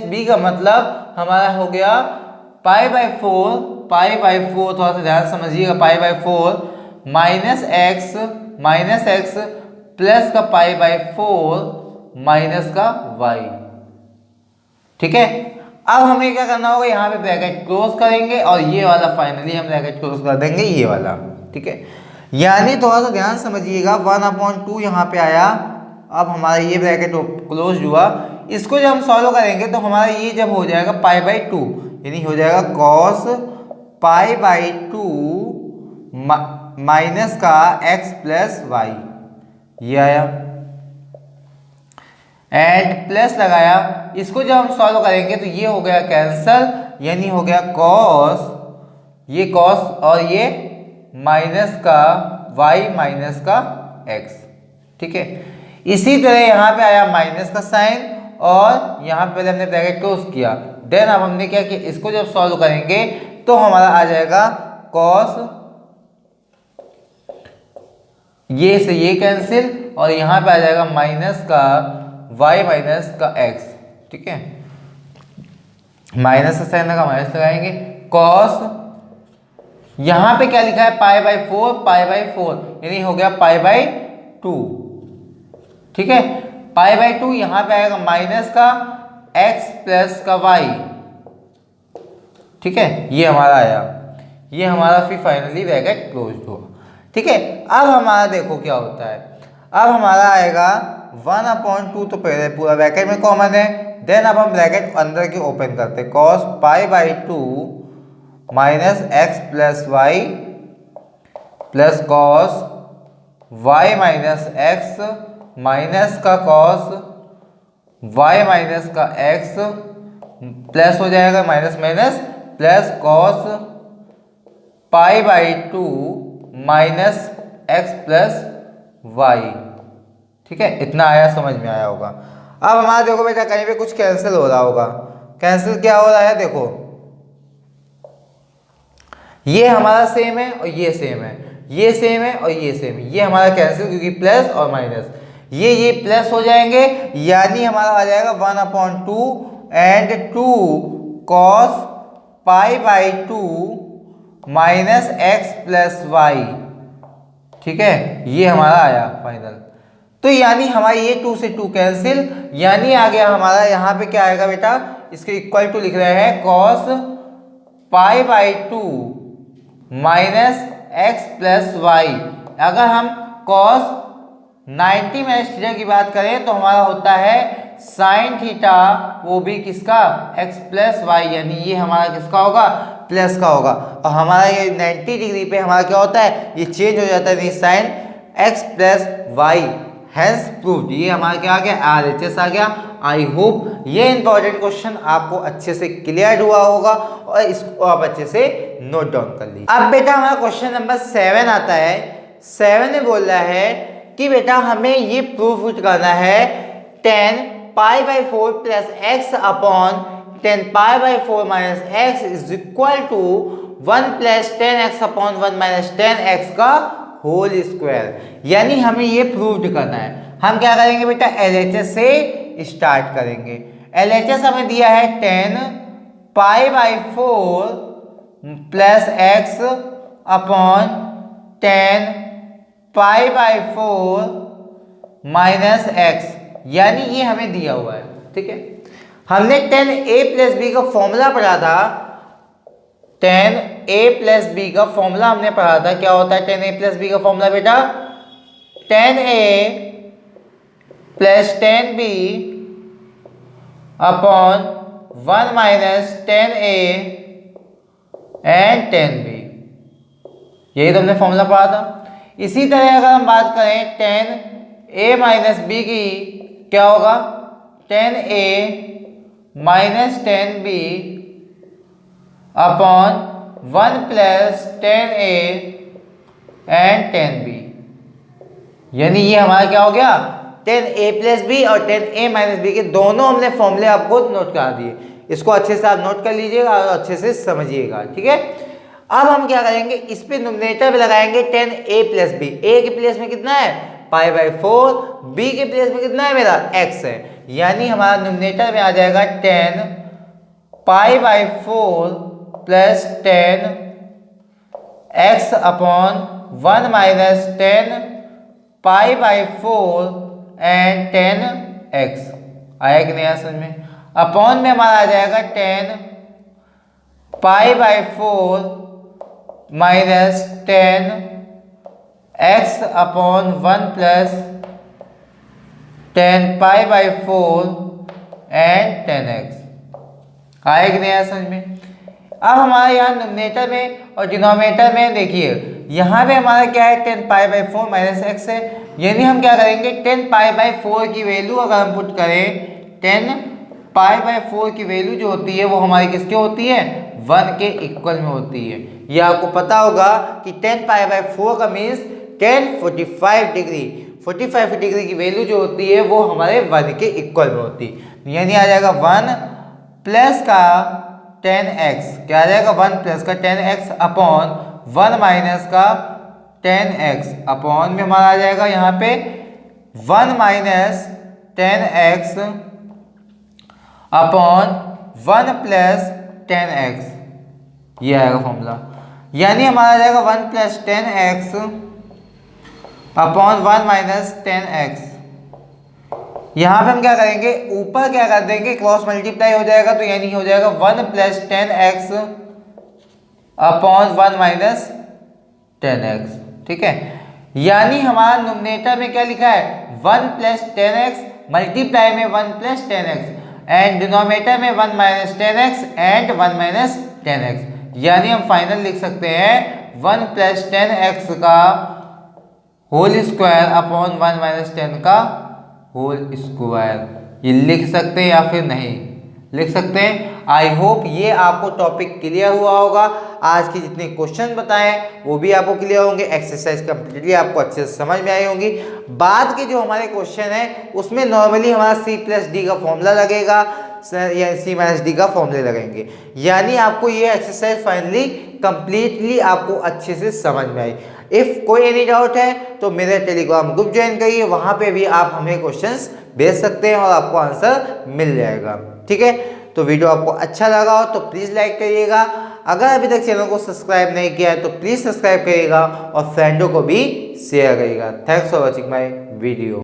बी का मतलब हमारा हो गया π/4 थोड़ा सा ध्यान समझिएगा, π/4 माइनस एक्स प्लस का π/4 माइनस का y। ठीक है, अब हमें क्या करना होगा, यहाँ पे ब्रैकेट क्लोज करेंगे और ये वाला फाइनली हम ब्रैकेट क्लोज कर देंगे, ये वाला। ठीक है, यानी थोड़ा सा ध्यान समझिएगा, 1/2 यहाँ पे आया। अब हमारा ये ब्रैकेट क्लोज हुआ, इसको जब हम सॉल्व करेंगे तो हमारा ये जब हो जाएगा π/2, यानी हो जाएगा cos π/2 माइनस का x प्लस y, ये आया। एंड प्लस लगाया, इसको जब हम सॉल्व करेंगे तो ये हो गया कैंसल, यानी हो गया cos, ये cos और ये माइनस का y माइनस का x। ठीक है, इसी तरह यहाँ पे आया माइनस का साइन और यहाँ पे पहले हमने ब्रैकेट क्लोज किया। देन अब हमने क्या किया, इसको जब सॉल्व करेंगे तो हमारा आ जाएगा cos, ये से ये कैंसिल और यहाँ पे आ जाएगा माइनस का y माइनस का x। ठीक है, माइनस का साइन लगा, माइनस लगाएंगे, cos, यहाँ पे क्या लिखा है π/4 यानी हो गया π/2। ठीक है, π/2 यहाँ पे आएगा माइनस का x प्लस का y। ठीक है, ये हमारा आया, ये हमारा फिर फाइनली ब्रैकेट क्लोज हुआ। ठीक है, अब हमारा देखो क्या होता है, अब हमारा आएगा 1/2, तो पहले पूरा ब्रैकेट में कॉमन है। देन अब हम ब्रैकेट अंदर की ओपन करते हैं, cos π/2 minus x plus y plus cos y minus x minus का cos y माइनस का x प्लस हो जाएगा minus minus plus cos π/2 minus x plus y। ठीक है, इतना आया, समझ में आया होगा। अब हमारा देखो बेटा कहीं पे कुछ कैंसिल हो रहा होगा, कैंसिल क्या हो रहा है, देखो ये हमारा सेम है और ये सेम है, ये सेम है और ये सेम है, ये हमारा कैंसिल क्योंकि प्लस और माइनस, ये प्लस हो जाएंगे, यानी हमारा आ जाएगा 1/2 and 2 cos π/2 minus x plus y। ठीक है, ये हमारा आया फाइनल। तो यानी हमारा ये 2 से 2 कैंसिल, यानी आ गया हमारा यहाँ पे क्या आएगा बेटा, इसके इक्वल टू लिख रहे हैं cos π/2 minus x plus y। अगर हम cos 90 माइनस थीटा की बात करें तो हमारा होता है साइन थीटा, वो भी किसका, x प्लस वाई, यानी ये हमारा किसका होगा, प्लस का होगा। और हमारा ये 90 डिग्री पे हमारा क्या होता है, ये चेंज हो जाता है, sine x plus Y, hence proved. ये हमारा क्या आ गया, RHS आ गया। आई होप ये इंपॉर्टेंट क्वेश्चन आपको अच्छे से क्लियर हुआ होगा और इसको आप अच्छे से नोट डाउन कर लीजिए। अब बेटा हमारा क्वेश्चन नंबर 7 आता है। 7 में बोल रहा है कि बेटा हमें ये प्रूफ करना है 10 π/4 plus x upon 10 π/4 minus x is equal to 1 plus 10x upon 1 minus 10x का होल स्क्वायर। यानी हमें ये प्रूव करना है। हम क्या करेंगे बेटा, LHS से स्टार्ट करेंगे। LHS हमें दिया है 10 π/4 plus x upon 10 π/4 minus x, यानी ये हमें दिया हुआ है। ठीक है, हमने 10a प्लस बी का फॉर्मूला पढ़ा था। 10a प्लस बी का फॉर्मूला हमने पढ़ा था। क्या होता है 10a प्लस बी का फॉर्मूला बेटा, 10a plus 10b upon 1 minus 10a and 10b, यही तो हमने फॉर्मूला पढ़ा था। इसी तरह अगर हम बात करें 10a माइनस बी की, क्या होगा 10a minus 10b upon 1 plus 10a and 10b। यानी ये हमारा क्या हो गया, 10a प्लस बी और 10a माइनस बी के दोनों हमने फॉर्मूले आपको नोट करा दिए। इसको अच्छे से आप नोट कर लीजिएगा और अच्छे से समझिएगा, ठीक है। अब हम क्या करेंगे, इस पे न्यूमरेटर पे लगाएंगे 10a प्लस बी। a के प्लेस में कितना है π/4, b के प्लेस में कितना है मेरा x है। यानी हमारा न्यूमरेटर में आ जाएगा 10 π/4 plus 10 x upon 1 minus 10 π/4 and 10x। आया कि नहीं आया समझ में। अपॉन में हमारा आ जाएगा 10 π/4 minus 10 x upon 1 plus 10 π/4 and 10x। आया कि नहीं आया समझ में। अब हमारा यहाँ न्यूमरेटर में और डिनोमिनेटर में देखिए, यहाँ पे हमारा क्या है 10 π/4 माइनस x है। यानी हम क्या करेंगे 10 π/4 की वैल्यू अगर हम पुट करें, 10 π/4 की वैल्यू जो होती है वो हमारी किसके होती है 1 के इक्वल में होती है। ये आपको पता होगा कि 10 π/4 का मीन्स 10 45 डिग्री, 45 डिग्री की वैल्यू जो होती है वो हमारे 1 के इक्वल में होती है। यानी आ जाएगा 1 प्लस का 10x, क्या आ जाएगा 1 प्लस का 10x अपॉन 1 माइनस का 10x अपॉन में हमारा आ जाएगा यहाँ पे 1 minus 10x upon 1 plus 10x। ये आएगा फॉर्मूला। यानी हमारा आ जाएगा 1 plus 10x upon 1 minus 10x। यहाँ पे हम क्या करेंगे, ऊपर क्या कर देंगे क्रॉस मल्टीप्लाई हो जाएगा, तो यानी हो जाएगा 1 plus 10x upon 1 minus 10x, ठीक है। यानी हमारा न्यूमरेटर में क्या लिखा है 1 प्लस 10x मल्टीप्लाई में 1 प्लस 10x एंड डिनोमिनेटर में 1 minus 10x and 1 minus 10x। यानी हम फाइनल लिख सकते हैं 1 प्लस 10x का होल स्क्वायर अपॉन 1 माइनस 10 का होल स्क्वायर। ये लिख सकते हैं या फिर नहीं लिख सकते हैं। आई होप ये आपको टॉपिक क्लियर हुआ होगा। आज की जितने क्वेश्चन बताए वो भी आपको क्लियर होंगे, एक्सरसाइज कंप्लीटली आपको अच्छे से समझ में आई होंगी। बाद के जो हमारे क्वेश्चन है उसमें नॉर्मली हमारा C+D का फॉर्मूला लगेगा या C-D का फॉर्मूले लगेंगे। यानी आपको ये एक्सरसाइज फाइनली कंप्लीटली आपको अच्छे से समझ में आई। इफ़ कोई एनी डाउट है तो मेरे टेलीग्राम ग्रुप ज्वाइन करिए, वहाँ पे भी आप हमें क्वेश्चंस भेज सकते हैं और आपको आंसर मिल जाएगा, ठीक है। तो वीडियो आपको अच्छा लगा हो तो प्लीज़ लाइक करिएगा। अगर अभी तक चैनल को सब्सक्राइब नहीं किया है तो प्लीज़ सब्सक्राइब करिएगा और फ्रेंडों को भी शेयर करिएगा। Thanks for watching my video.